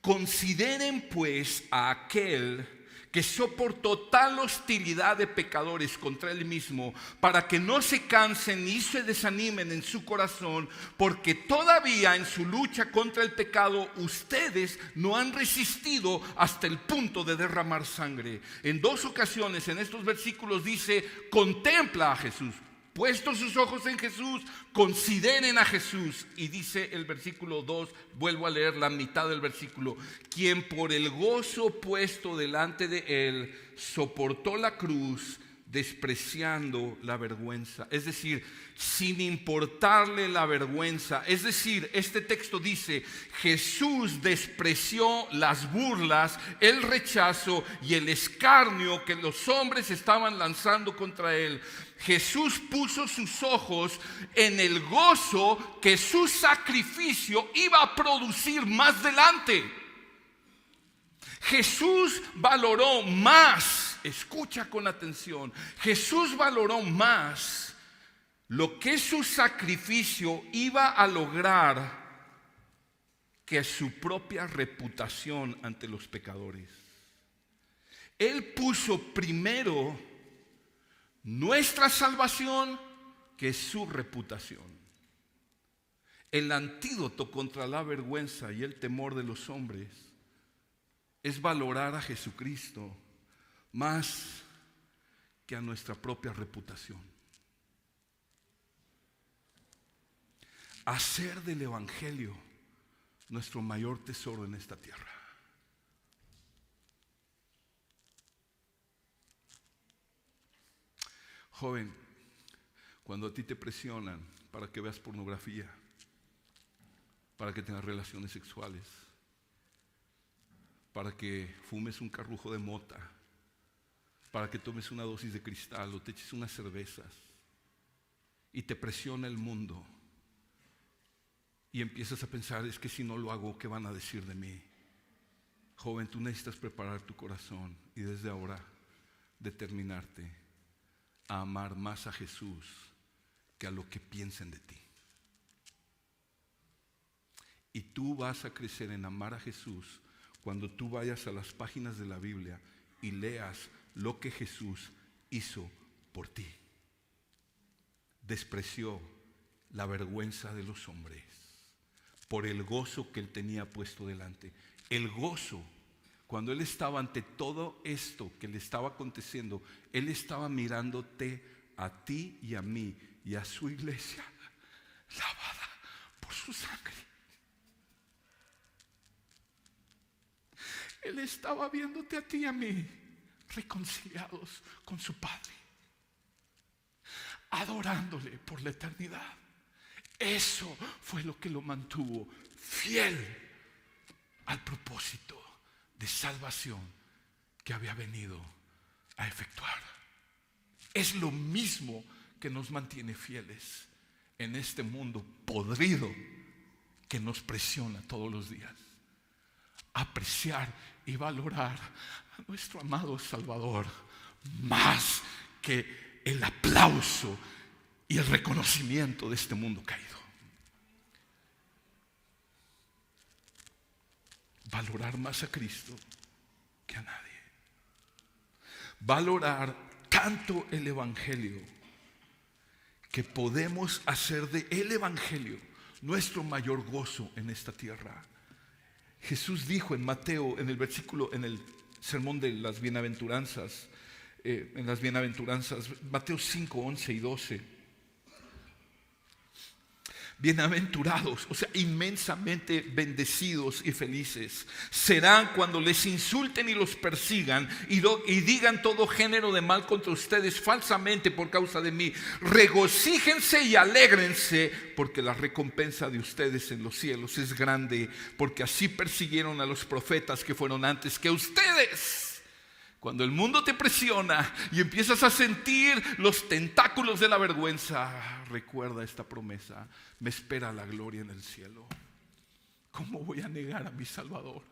Consideren pues a aquel que soportó tal hostilidad de pecadores contra él mismo, para que no se cansen ni se desanimen en su corazón, porque todavía en su lucha contra el pecado ustedes no han resistido hasta el punto de derramar sangre. En 2 ocasiones en estos versículos dice: contempla a Jesús. Puestos sus ojos en Jesús, consideren a Jesús. Y dice el versículo 2, vuelvo a leer la mitad del versículo: quien por el gozo puesto delante de él soportó la cruz, despreciando la vergüenza. Es decir, sin importarle la vergüenza. Es decir, este texto dice: Jesús despreció las burlas, el rechazo y el escarnio que los hombres estaban lanzando contra él. Jesús puso sus ojos en el gozo que su sacrificio iba a producir más adelante. Jesús valoró más, escucha con atención, Jesús valoró más lo que su sacrificio iba a lograr que su propia reputación ante los pecadores. Él puso primero nuestra salvación que su reputación. El antídoto contra la vergüenza y el temor de los hombres es valorar a Jesucristo más que a nuestra propia reputación. Hacer del Evangelio nuestro mayor tesoro en esta tierra. Joven, cuando a ti te presionan para que veas pornografía, para que tengas relaciones sexuales, para que fumes un carrujo de mota, para que tomes una dosis de cristal o te eches unas cervezas, y te presiona el mundo, y empiezas a pensar: es que si no lo hago, ¿qué van a decir de mí? Joven, tú necesitas preparar tu corazón y desde ahora determinarte a amar más a Jesús que a lo que piensen de ti. Y tú vas a crecer en amar a Jesús cuando tú vayas a las páginas de la Biblia y leas lo que Jesús hizo por ti. Despreció la vergüenza de los hombres por el gozo que él tenía puesto delante. El gozo, cuando él estaba ante todo esto que le estaba aconteciendo, él estaba mirándote a ti y a mí y a su iglesia lavada por su sangre. Él estaba viéndote a ti y a mí reconciliados con su Padre, adorándole por la eternidad. Eso fue lo que lo mantuvo fiel al propósito de salvación que había venido a efectuar. Es lo mismo que nos mantiene fieles en este mundo podrido que nos presiona todos los días. Apreciar y valorar a nuestro amado Salvador más que el aplauso y el reconocimiento de este mundo caído. Valorar más a Cristo que a nadie. Valorar tanto el Evangelio que podemos hacer de el Evangelio nuestro mayor gozo en esta tierra. Jesús dijo en Mateo, en el sermón de las bienaventuranzas, Mateo 5, 11 y 12. Bienaventurados, o sea, inmensamente bendecidos y felices serán cuando les insulten y los persigan y digan todo género de mal contra ustedes falsamente por causa de mí. Regocíjense y alégrense, porque la recompensa de ustedes en los cielos es grande, porque así persiguieron a los profetas que fueron antes que ustedes. Cuando el mundo te presiona y empiezas a sentir los tentáculos de la vergüenza, recuerda esta promesa: me espera la gloria en el cielo. ¿Cómo voy a negar a mi Salvador?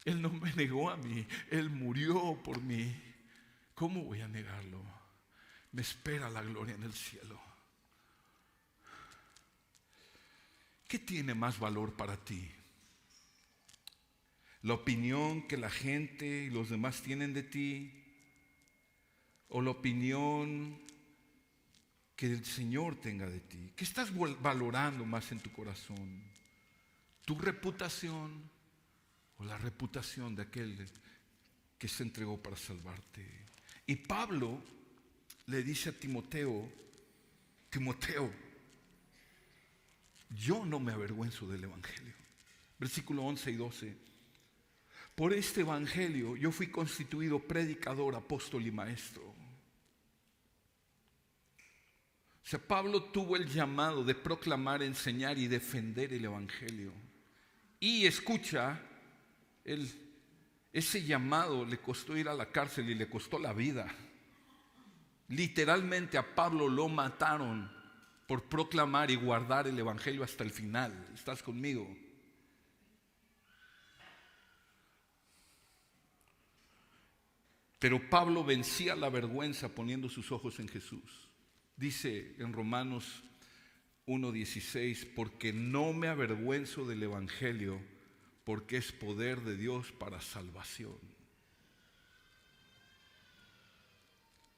Él no me negó a mí, Él murió por mí. ¿Cómo voy a negarlo? Me espera la gloria en el cielo. ¿Qué tiene más valor para ti? ¿La opinión que la gente y los demás tienen de ti? ¿O la opinión que el Señor tenga de ti? ¿Qué estás valorando más en tu corazón? ¿Tu reputación o la reputación de aquel que se entregó para salvarte? Y Pablo le dice a Timoteo: Timoteo, yo no me avergüenzo del Evangelio. Versículo 11 y 12. Por este Evangelio yo fui constituido predicador, apóstol y maestro. O sea, Pablo tuvo el llamado de proclamar, enseñar y defender el Evangelio. Y escucha, ese llamado le costó ir a la cárcel y le costó la vida. Literalmente a Pablo lo mataron por proclamar y guardar el Evangelio hasta el final. ¿Estás conmigo? Pero Pablo vencía la vergüenza poniendo sus ojos en Jesús. Dice en Romanos 1:16: porque no me avergüenzo del Evangelio, porque es poder de Dios para salvación.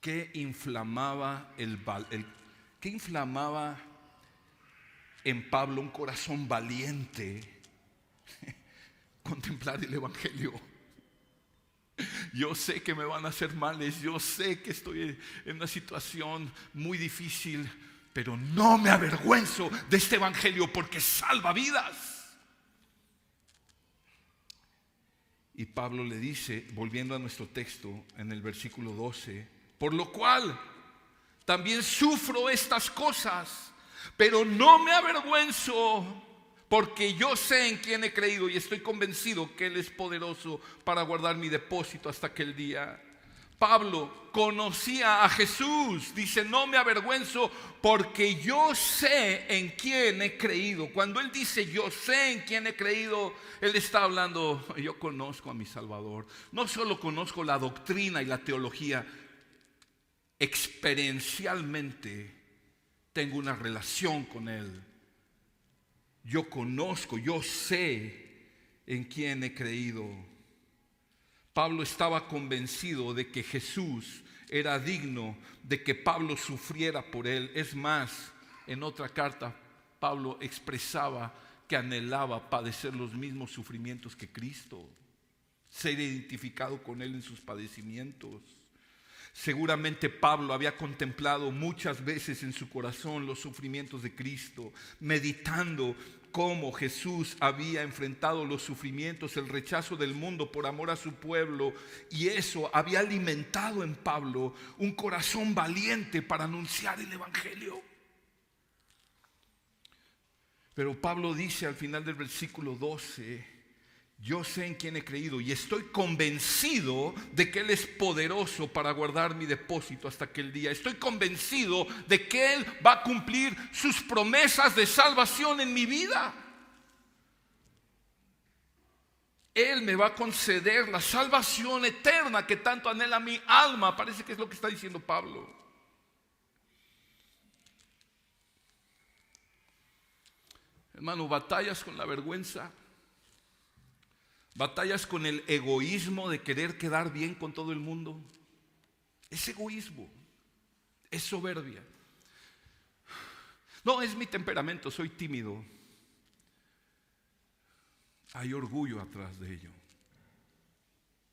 ¿Qué inflamaba en Pablo un corazón valiente? Contemplar el Evangelio. Yo sé que me van a hacer males, yo sé que estoy en una situación muy difícil, pero no me avergüenzo de este Evangelio porque salva vidas. Y Pablo le dice, volviendo a nuestro texto en el versículo 12: por lo cual también sufro estas cosas, pero no me avergüenzo, porque yo sé en quién he creído y estoy convencido que Él es poderoso para guardar mi depósito hasta aquel día. Pablo conocía a Jesús. Dice: no me avergüenzo porque yo sé en quién he creído. Cuando él dice yo sé en quién he creído, él está hablando: yo conozco a mi Salvador. No solo conozco la doctrina y la teología, experiencialmente tengo una relación con Él. Yo conozco, yo sé en quién he creído. Pablo estaba convencido de que Jesús era digno de que Pablo sufriera por él. Es más, en otra carta Pablo expresaba que anhelaba padecer los mismos sufrimientos que Cristo, ser identificado con Él en sus padecimientos. Seguramente Pablo había contemplado muchas veces en su corazón los sufrimientos de Cristo, meditando cómo Jesús había enfrentado los sufrimientos, el rechazo del mundo por amor a su pueblo, y eso había alimentado en Pablo un corazón valiente para anunciar el evangelio. Pero Pablo dice al final del versículo 12: yo sé en quién he creído y estoy convencido de que Él es poderoso para guardar mi depósito hasta aquel día. Estoy convencido de que Él va a cumplir sus promesas de salvación en mi vida. Él me va a conceder la salvación eterna que tanto anhela mi alma. Parece que es lo que está diciendo Pablo. Hermano, batallas con la vergüenza. Batallas con el egoísmo de querer quedar bien con todo el mundo. Es egoísmo, es soberbia. No, es mi temperamento, soy tímido. Hay orgullo atrás de ello.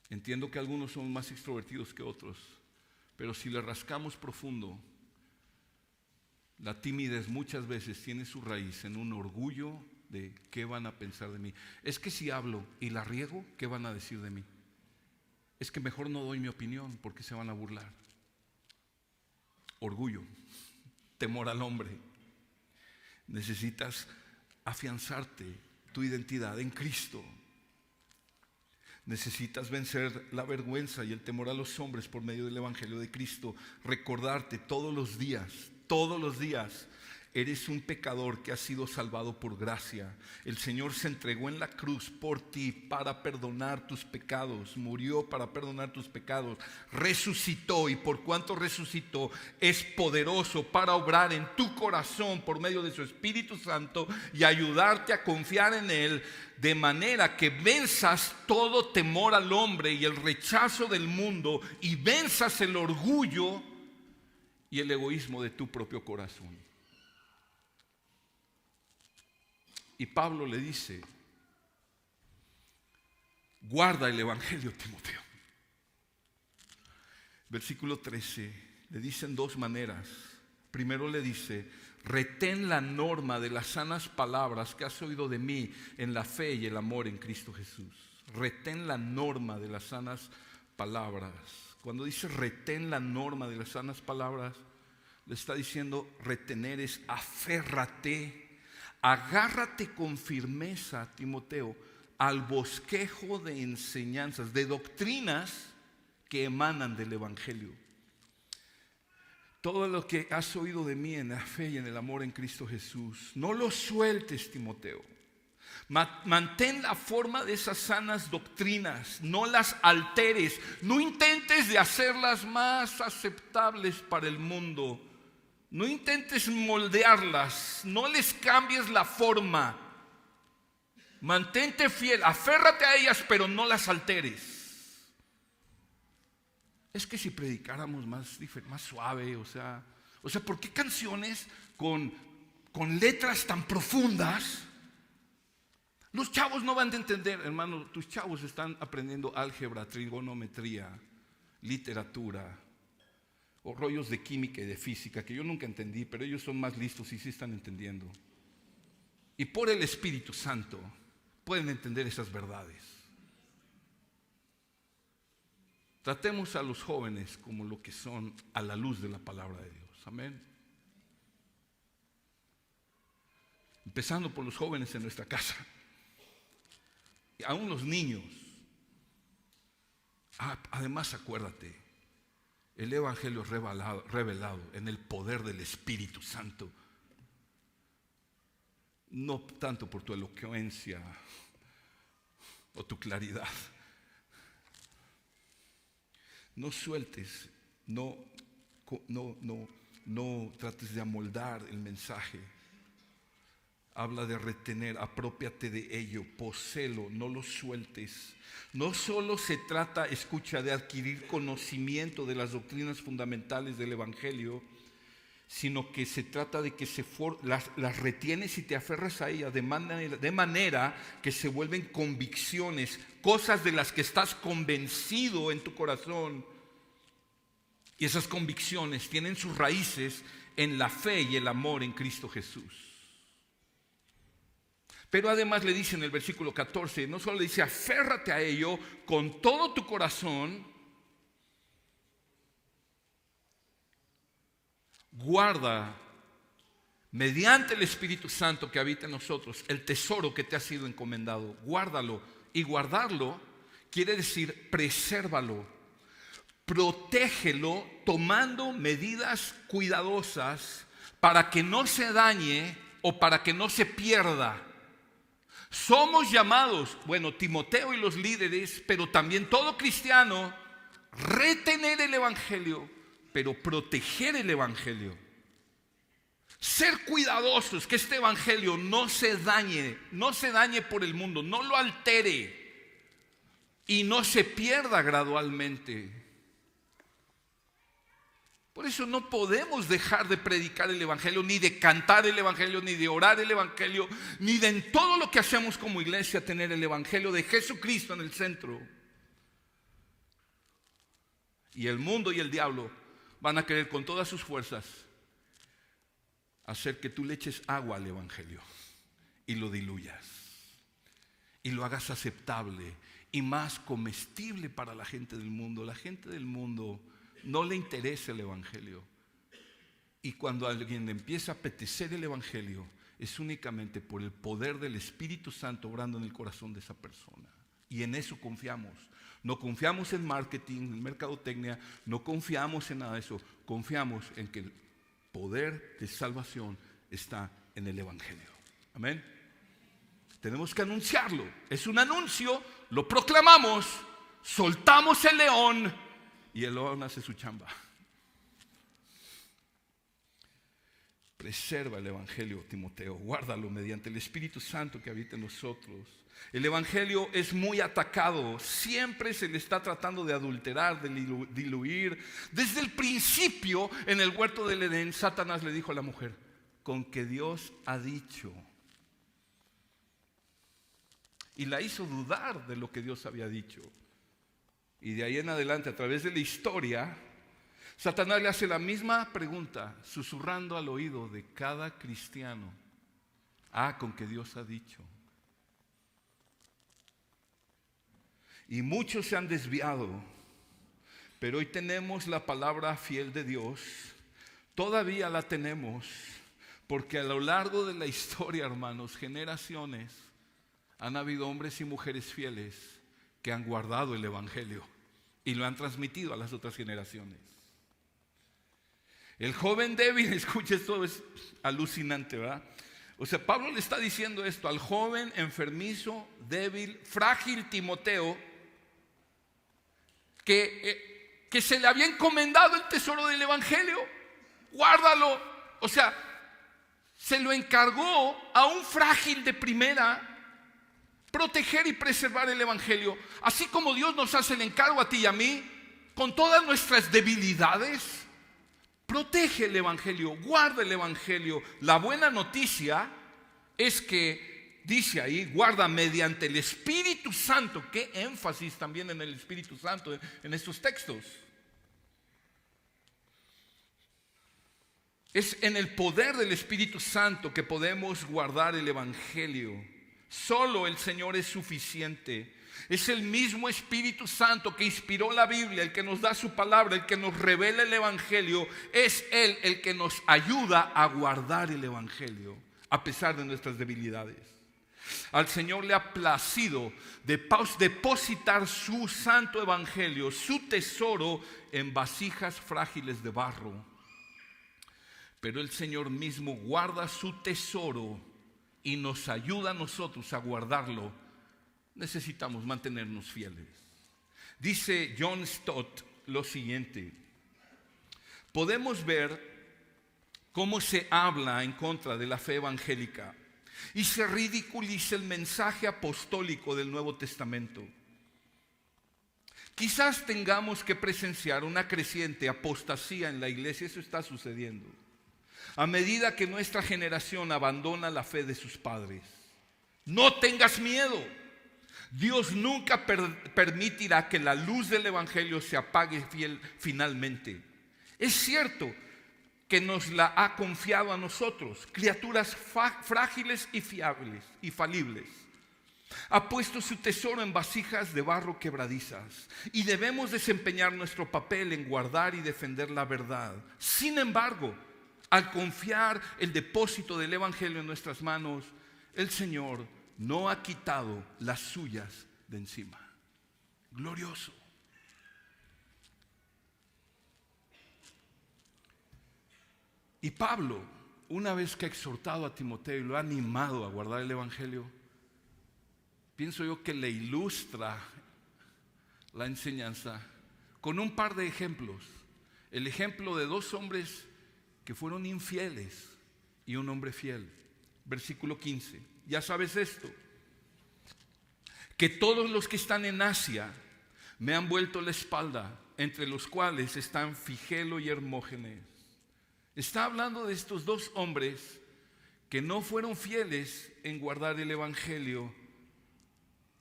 Entiendo que algunos son más extrovertidos que otros, pero si le rascamos profundo, la timidez muchas veces tiene su raíz en un orgullo de qué van a pensar de mí. Es que si hablo y la riego, ¿qué van a decir de mí? Es que mejor no doy mi opinión porque se van a burlar. Orgullo, temor al hombre. Necesitas afianzarte tu identidad en Cristo. Necesitas vencer la vergüenza y el temor a los hombres por medio del evangelio de Cristo. Recordarte todos los días, eres un pecador que ha sido salvado por gracia. El Señor se entregó en la cruz por ti para perdonar tus pecados. Murió para perdonar tus pecados. Resucitó, y por cuanto resucitó es poderoso para obrar en tu corazón por medio de su Espíritu Santo y ayudarte a confiar en Él, de manera que venzas todo temor al hombre y el rechazo del mundo, y venzas el orgullo y el egoísmo de tu propio corazón. Y Pablo le dice: guarda el evangelio, Timoteo. Versículo 13, le dice en dos maneras. Primero le dice: retén la norma de las sanas palabras que has oído de mí en la fe y el amor en Cristo Jesús. Retén la norma de las sanas palabras. Cuando dice retén la norma de las sanas palabras, le está diciendo: retener es aférrate. Agárrate con firmeza, Timoteo, al bosquejo de enseñanzas, de doctrinas que emanan del evangelio. Todo lo que has oído de mí en la fe y en el amor en Cristo Jesús, no lo sueltes, Timoteo. Mantén la forma de esas sanas doctrinas, no las alteres, no intentes de hacerlas más aceptables para el mundo. No intentes moldearlas, no les cambies la forma. Mantente fiel, aférrate a ellas, pero no las alteres. Es que si predicáramos más suave, o sea, ¿por qué canciones con letras tan profundas? Los chavos no van a entender, hermano. Tus chavos están aprendiendo álgebra, trigonometría, literatura, o rollos de química y de física que yo nunca entendí, pero ellos son más listos y sí están entendiendo. Y por el Espíritu Santo pueden entender esas verdades. Tratemos a los jóvenes como lo que son a la luz de la palabra de Dios. Amén. Empezando por los jóvenes en nuestra casa. Y aún los niños. Además, acuérdate, el evangelio es revelado en el poder del Espíritu Santo. No tanto por tu elocuencia o tu claridad. No sueltes, no trates de amoldar el mensaje. Habla de retener, apropiate de ello, poséelo, no lo sueltes. No solo se trata, escucha, de adquirir conocimiento de las doctrinas fundamentales del evangelio, sino que se trata de que las retienes y te aferras a ellas de manera que se vuelven convicciones, cosas de las que estás convencido en tu corazón, Y esas convicciones tienen sus raíces en la fe y el amor en Cristo Jesús. Pero además le dice en el versículo 14, no solo le dice aférrate a ello con todo tu corazón, guarda mediante el Espíritu Santo que habita en nosotros el tesoro que te ha sido encomendado. Guárdalo. Y guardarlo quiere decir presérvalo, protégelo tomando medidas cuidadosas para que no se dañe o para que no se pierda. Somos llamados, bueno, Timoteo y los líderes, pero también todo cristiano, retener el evangelio, pero proteger el evangelio. Ser cuidadosos que este evangelio no se dañe por el mundo, no lo altere y no se pierda gradualmente. Por eso no podemos dejar de predicar el evangelio, ni de cantar el evangelio, ni de orar el evangelio, ni de en todo lo que hacemos como iglesia tener el evangelio de Jesucristo en el centro. Y el mundo y el diablo van a querer con todas sus fuerzas hacer que tú le eches agua al evangelio y lo diluyas y lo hagas aceptable y más comestible para la gente del mundo. La gente del mundo no le interesa el evangelio, y cuando alguien le empieza a apetecer el evangelio es únicamente por el poder del Espíritu Santo obrando en el corazón de esa persona, y en eso confiamos. No confiamos en marketing, en mercadotecnia, no confiamos en nada de eso. Confiamos en que el poder de salvación está en el evangelio. Amén. Tenemos que anunciarlo. Es un anuncio, lo proclamamos, soltamos el león y el león hace su chamba. Preserva el evangelio, Timoteo, guárdalo mediante el Espíritu Santo que habita en nosotros. El evangelio es muy atacado, siempre se le está tratando de adulterar, de diluir. Desde el principio, en el huerto del Edén, Satanás le dijo a la mujer: con que Dios ha dicho. Y la hizo dudar de lo que Dios había dicho. Y de ahí en adelante, a través de la historia, Satanás le hace la misma pregunta, susurrando al oído de cada cristiano: con que Dios ha dicho. Y muchos se han desviado, pero hoy tenemos la palabra fiel de Dios. Todavía la tenemos, porque a lo largo de la historia, hermanos, generaciones, han habido hombres y mujeres fieles que han guardado el evangelio y lo han transmitido a las otras generaciones. El joven débil, escucha, esto es alucinante, ¿verdad? O sea, Pablo le está diciendo esto al joven enfermizo, débil, frágil Timoteo, que se le había encomendado el tesoro del evangelio. Guárdalo. O sea, se lo encargó a un frágil de primera proteger y preservar el evangelio, así como Dios nos hace el encargo a ti y a mí con todas nuestras debilidades. Protege el evangelio, guarda el evangelio. La buena noticia es que dice ahí, guarda mediante el Espíritu Santo. Qué énfasis también en el Espíritu Santo en estos textos. Es en el poder del Espíritu Santo que podemos guardar el evangelio. Solo el Señor es suficiente. Es el mismo Espíritu Santo que inspiró la Biblia, el que nos da su palabra, el que nos revela el evangelio. Es Él el que nos ayuda a guardar el evangelio a pesar de nuestras debilidades. Al Señor le ha placido depositar su santo evangelio, su tesoro, en vasijas frágiles de barro. Pero el Señor mismo guarda su tesoro y nos ayuda a nosotros a guardarlo. Necesitamos mantenernos fieles. Dice John Stott lo siguiente: podemos ver cómo se habla en contra de la fe evangélica y se ridiculiza el mensaje apostólico del Nuevo Testamento. Quizás tengamos que presenciar una creciente apostasía en la iglesia. Eso está sucediendo a medida que nuestra generación abandona la fe de sus padres. No tengas miedo. Dios nunca permitirá que la luz del evangelio se apague finalmente. Es cierto que nos la ha confiado a nosotros, criaturas frágiles y fiables y falibles. Ha puesto su tesoro en vasijas de barro quebradizas y debemos desempeñar nuestro papel en guardar y defender la verdad. Sin embargo, al confiar el depósito del Evangelio en nuestras manos, el Señor no ha quitado las suyas de encima. Glorioso. Y Pablo, una vez que ha exhortado a Timoteo y lo ha animado a guardar el Evangelio, pienso yo que le ilustra la enseñanza con un par de ejemplos. El ejemplo de dos hombres que fueron infieles y un hombre fiel. Versículo 15. Ya sabes esto, que todos los que están en Asia me han vuelto la espalda, entre los cuales están Figelo y Hermógenes. Está hablando de estos dos hombres que no fueron fieles en guardar el Evangelio.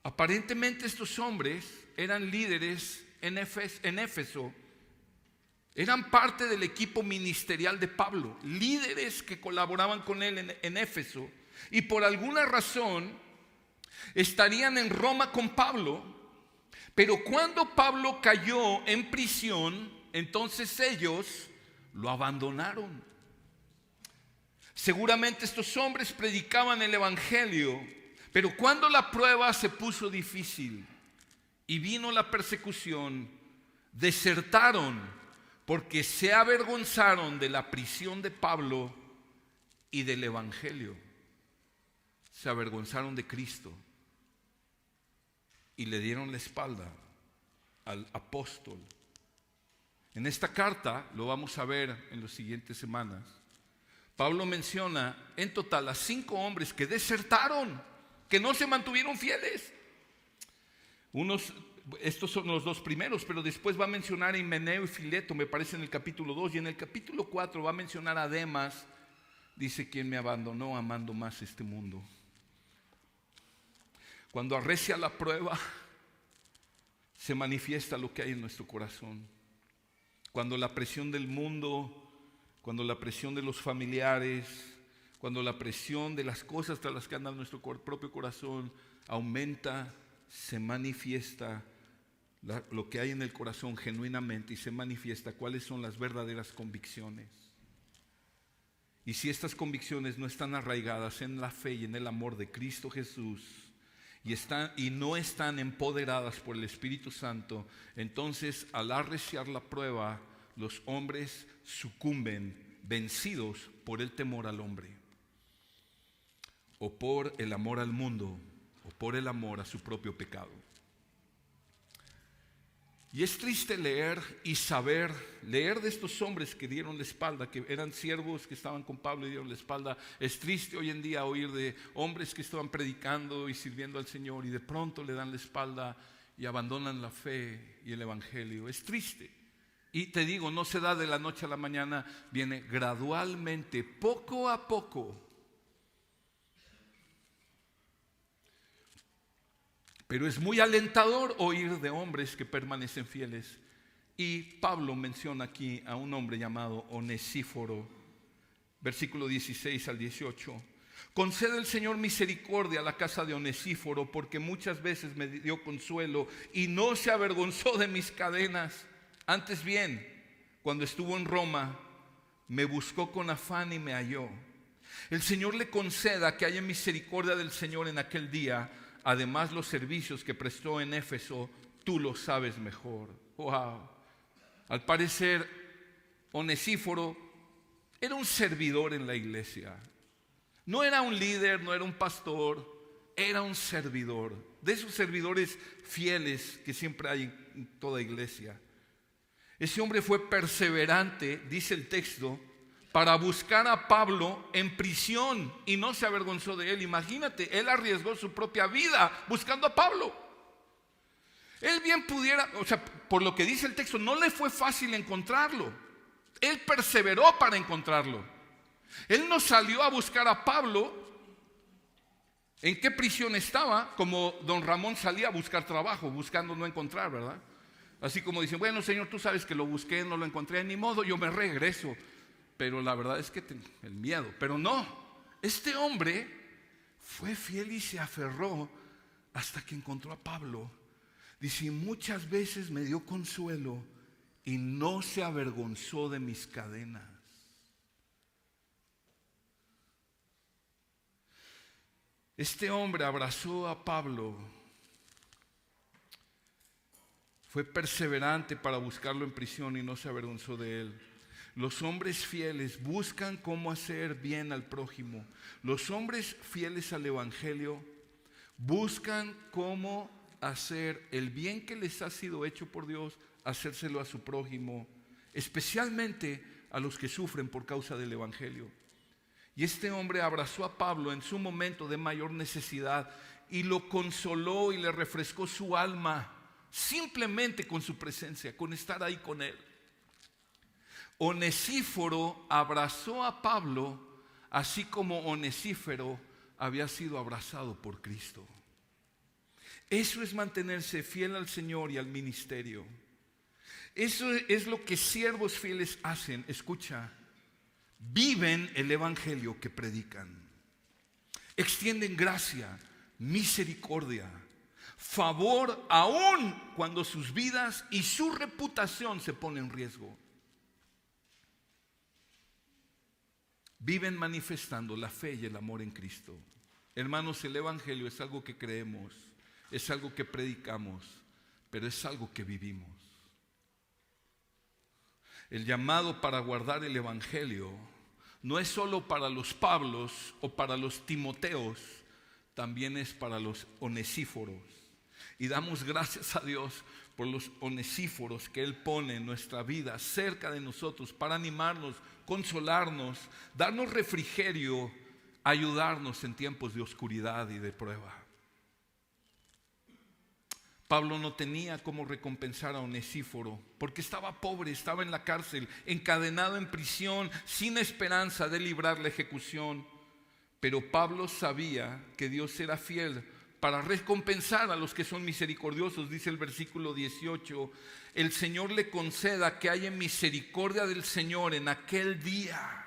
Aparentemente estos hombres eran líderes en Éfeso, eran parte del equipo ministerial de Pablo, líderes que colaboraban con él en Éfeso, y por alguna razón estarían en Roma con Pablo, pero cuando Pablo cayó en prisión, entonces ellos lo abandonaron. Seguramente estos hombres predicaban el Evangelio, pero cuando la prueba se puso difícil y vino la persecución, desertaron porque se avergonzaron de la prisión de Pablo y del Evangelio. Se avergonzaron de Cristo y le dieron la espalda al apóstol. En esta carta, lo vamos a ver en las siguientes semanas, Pablo menciona en total a 5 hombres que desertaron, que no se mantuvieron fieles. Estos son los 2 primeros, pero después va a mencionar a Himeneo y Fileto, me parece en el capítulo 2, y en el capítulo 4 va a mencionar a Demas, dice: quien me abandonó amando más este mundo. Cuando arrecia la prueba, se manifiesta lo que hay en nuestro corazón. Cuando la presión del mundo, cuando la presión de los familiares, cuando la presión de las cosas tras las que anda nuestro propio corazón aumenta, se manifiesta lo que hay en el corazón genuinamente, y se manifiesta cuáles son las verdaderas convicciones. Y si estas convicciones no están arraigadas en la fe y en el amor de Cristo Jesús, y no están empoderadas por el Espíritu Santo, entonces al arreciar la prueba, los hombres sucumben, vencidos por el temor al hombre, o por el amor al mundo, o por el amor a su propio pecado. Y es triste leer de estos hombres que dieron la espalda, que eran siervos que estaban con Pablo y dieron la espalda. Es triste hoy en día oír de hombres que estaban predicando y sirviendo al Señor y de pronto le dan la espalda y abandonan la fe y el Evangelio. Es triste. Y te digo, no se da de la noche a la mañana, viene gradualmente, poco a poco. Pero es muy alentador oír de hombres que permanecen fieles. Y Pablo menciona aquí a un hombre llamado Onesíforo, versículo 16 al 18. Concede el Señor misericordia a la casa de Onesíforo, porque muchas veces me dio consuelo y no se avergonzó de mis cadenas. Antes bien, cuando estuvo en Roma, me buscó con afán y me halló. El Señor le conceda que haya misericordia del Señor en aquel día. Además, los servicios que prestó en Éfeso, tú lo sabes mejor. Wow. Al parecer, Onesíforo era un servidor en la iglesia. No era un líder, no era un pastor, era un servidor. De esos servidores fieles que siempre hay en toda iglesia. Ese hombre fue perseverante, dice el texto, para buscar a Pablo en prisión y no se avergonzó de él. Imagínate, él arriesgó su propia vida buscando a Pablo. Él bien pudiera, por lo que dice el texto, no le fue fácil encontrarlo. Él perseveró para encontrarlo. Él no salió a buscar a Pablo en qué prisión estaba, como don Ramón salía a buscar trabajo, buscando no encontrar, ¿verdad? Así como dicen, bueno, Señor, tú sabes que lo busqué, no lo encontré, ni modo, yo me regreso. Pero la verdad es que el miedo. Pero no, este hombre fue fiel y se aferró hasta que encontró a Pablo. Dice, muchas veces me dio consuelo y no se avergonzó de mis cadenas. Este hombre abrazó a Pablo, fue perseverante para buscarlo en prisión y no se avergonzó de él. Los hombres fieles buscan cómo hacer bien al prójimo. Los hombres fieles al Evangelio buscan cómo hacer el bien que les ha sido hecho por Dios, hacérselo a su prójimo, especialmente a los que sufren por causa del Evangelio. Y este hombre abrazó a Pablo en su momento de mayor necesidad y lo consoló y le refrescó su alma simplemente con su presencia, con estar ahí con él. Onesíforo abrazó a Pablo así como Onesíforo había sido abrazado por Cristo. Eso es mantenerse fiel al Señor y al ministerio. Eso es lo que siervos fieles hacen. Escucha, viven el evangelio que predican. Extienden gracia, misericordia, favor aún cuando sus vidas y su reputación se ponen en riesgo. Viven manifestando la fe y el amor en Cristo. Hermanos, el evangelio es algo que creemos, es algo que predicamos, pero es algo que vivimos. El llamado para guardar el evangelio no es solo para los Pablos o para los Timoteos, también es para los Onesíforos. Y damos gracias a Dios por los Onesíforos que Él pone en nuestra vida cerca de nosotros para animarnos, consolarnos, darnos refrigerio, ayudarnos en tiempos de oscuridad y de prueba. Pablo no tenía cómo recompensar a Onesíforo porque estaba pobre, estaba en la cárcel, encadenado en prisión, sin esperanza de librar la ejecución. Pero Pablo sabía que Dios era fiel para recompensar a los que son misericordiosos. Dice el versículo 18, el Señor le conceda que haya misericordia del Señor en aquel día.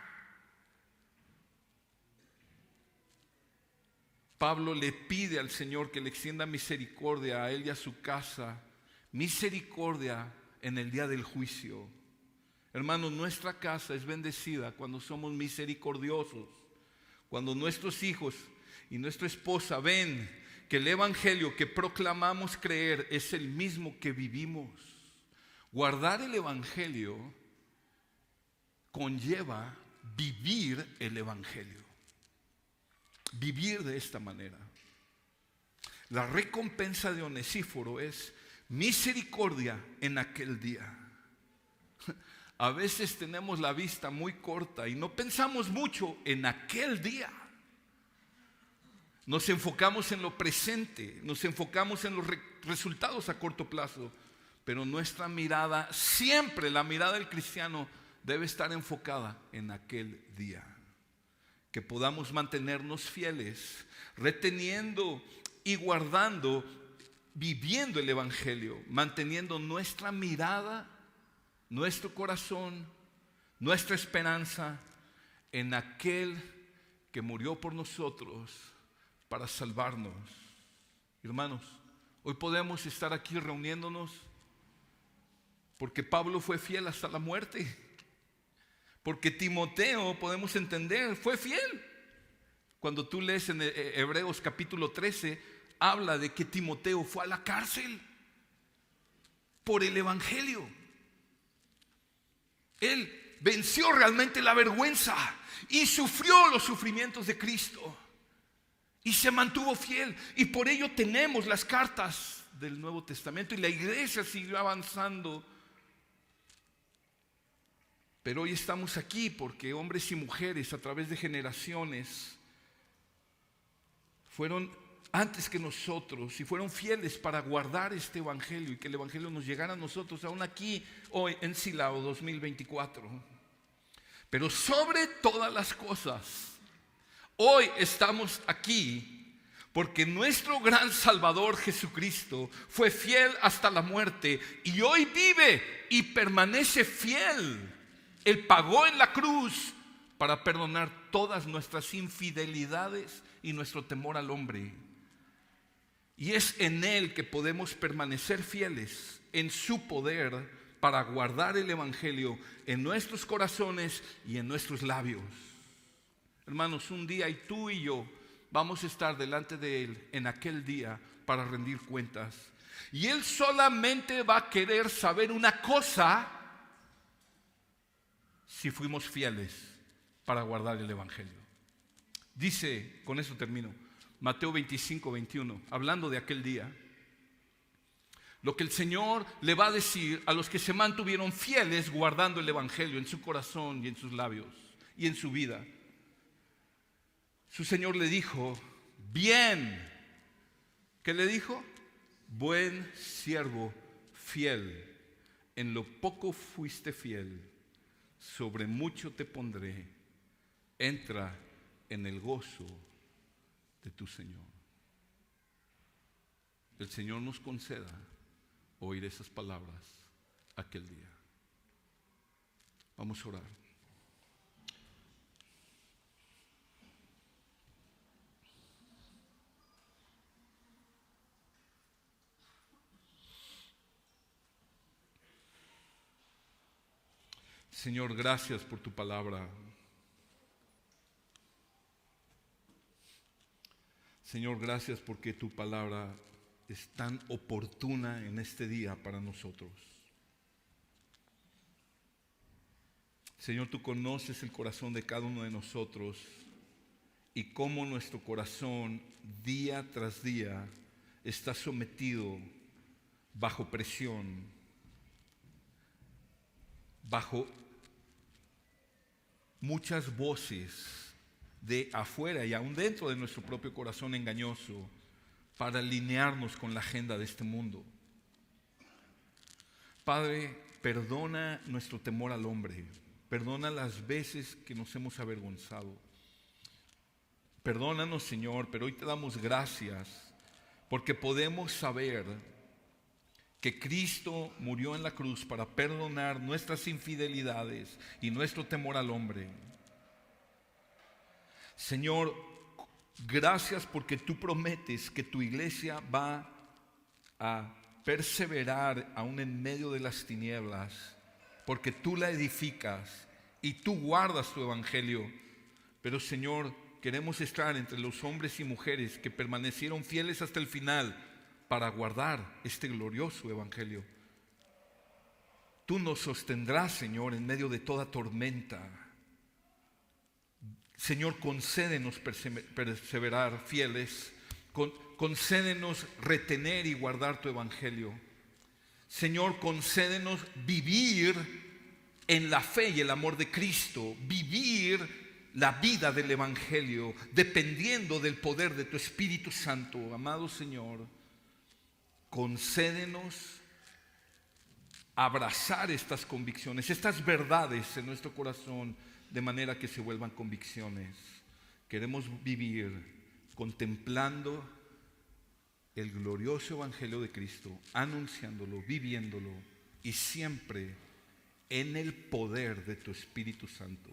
Pablo le pide al Señor que le extienda misericordia a él y a su casa, misericordia en el día del juicio. Hermanos, nuestra casa es bendecida cuando somos misericordiosos, cuando nuestros hijos y nuestra esposa ven que el evangelio que proclamamos creer es el mismo que vivimos. Guardar el evangelio conlleva vivir el evangelio. Vivir de esta manera. La recompensa de Onesíforo es misericordia en aquel día. A veces tenemos la vista muy corta y no pensamos mucho en aquel día. Nos enfocamos en lo presente, nos enfocamos en los resultados a corto plazo, pero nuestra mirada, siempre la mirada del cristiano debe estar enfocada en aquel día. Que podamos mantenernos fieles, reteniendo y guardando, viviendo el evangelio, manteniendo nuestra mirada, nuestro corazón, nuestra esperanza en aquel que murió por nosotros para salvarnos. Hermanos, hoy podemos estar aquí reuniéndonos porque Pablo fue fiel hasta la muerte. Porque Timoteo, podemos entender, fue fiel. Cuando tú lees en Hebreos capítulo 13, habla de que Timoteo fue a la cárcel por el evangelio. Él venció realmente la vergüenza y sufrió los sufrimientos de Cristo y se mantuvo fiel. Y por ello tenemos las cartas del Nuevo Testamento y la iglesia siguió avanzando. Pero hoy estamos aquí porque hombres y mujeres a través de generaciones fueron antes que nosotros y fueron fieles para guardar este evangelio y que el evangelio nos llegara a nosotros aún aquí hoy en Silao 2024. Pero sobre todas las cosas, hoy estamos aquí Porque nuestro gran Salvador Jesucristo fue fiel hasta la muerte y hoy vive y permanece fiel. Él pagó en la cruz para perdonar todas nuestras infidelidades y nuestro temor al hombre. Y es en Él que podemos permanecer fieles, en su poder, para guardar el Evangelio en nuestros corazones y en nuestros labios. Hermanos, un día y tú y yo vamos a estar delante de Él en aquel día para rendir cuentas. Y Él solamente va a querer saber una cosa: si fuimos fieles para guardar el Evangelio. Dice, con eso termino, Mateo 25-21, hablando de aquel día, lo que el Señor le va a decir a los que se mantuvieron fieles guardando el Evangelio en su corazón y en sus labios y en su vida. Su Señor le dijo: bien. ¿Qué le dijo? Buen siervo fiel, en lo poco fuiste fiel, sobre mucho te pondré, entra en el gozo de tu Señor. El Señor nos conceda oír esas palabras aquel día. Vamos a orar. Señor, gracias por tu palabra. Señor, gracias porque tu palabra es tan oportuna en este día para nosotros. Señor, tú conoces el corazón de cada uno de nosotros y cómo nuestro corazón día tras día está sometido bajo presión, bajo muchas voces de afuera y aún dentro de nuestro propio corazón engañoso para alinearnos con la agenda de este mundo. Padre, perdona nuestro temor al hombre, perdona las veces que nos hemos avergonzado. Perdónanos, Señor, pero hoy te damos gracias porque podemos saber que Cristo murió en la cruz para perdonar nuestras infidelidades y nuestro temor al hombre. Señor, gracias porque tú prometes que tu iglesia va a perseverar aún en medio de las tinieblas, porque tú la edificas y tú guardas tu evangelio. Pero Señor, queremos estar entre los hombres y mujeres que permanecieron fieles hasta el final para guardar este glorioso evangelio. Tú nos sostendrás, Señor, en medio de toda tormenta. Señor, concédenos perseverar fieles, concédenos retener y guardar tu evangelio. Señor, concédenos vivir en la fe y el amor de Cristo, vivir la vida del evangelio, dependiendo del poder de tu Espíritu Santo. Amado Señor, concédenos abrazar estas convicciones, estas verdades en nuestro corazón, de manera que se vuelvan convicciones. Queremos vivir contemplando el glorioso evangelio de Cristo, anunciándolo, viviéndolo y siempre en el poder de tu Espíritu Santo.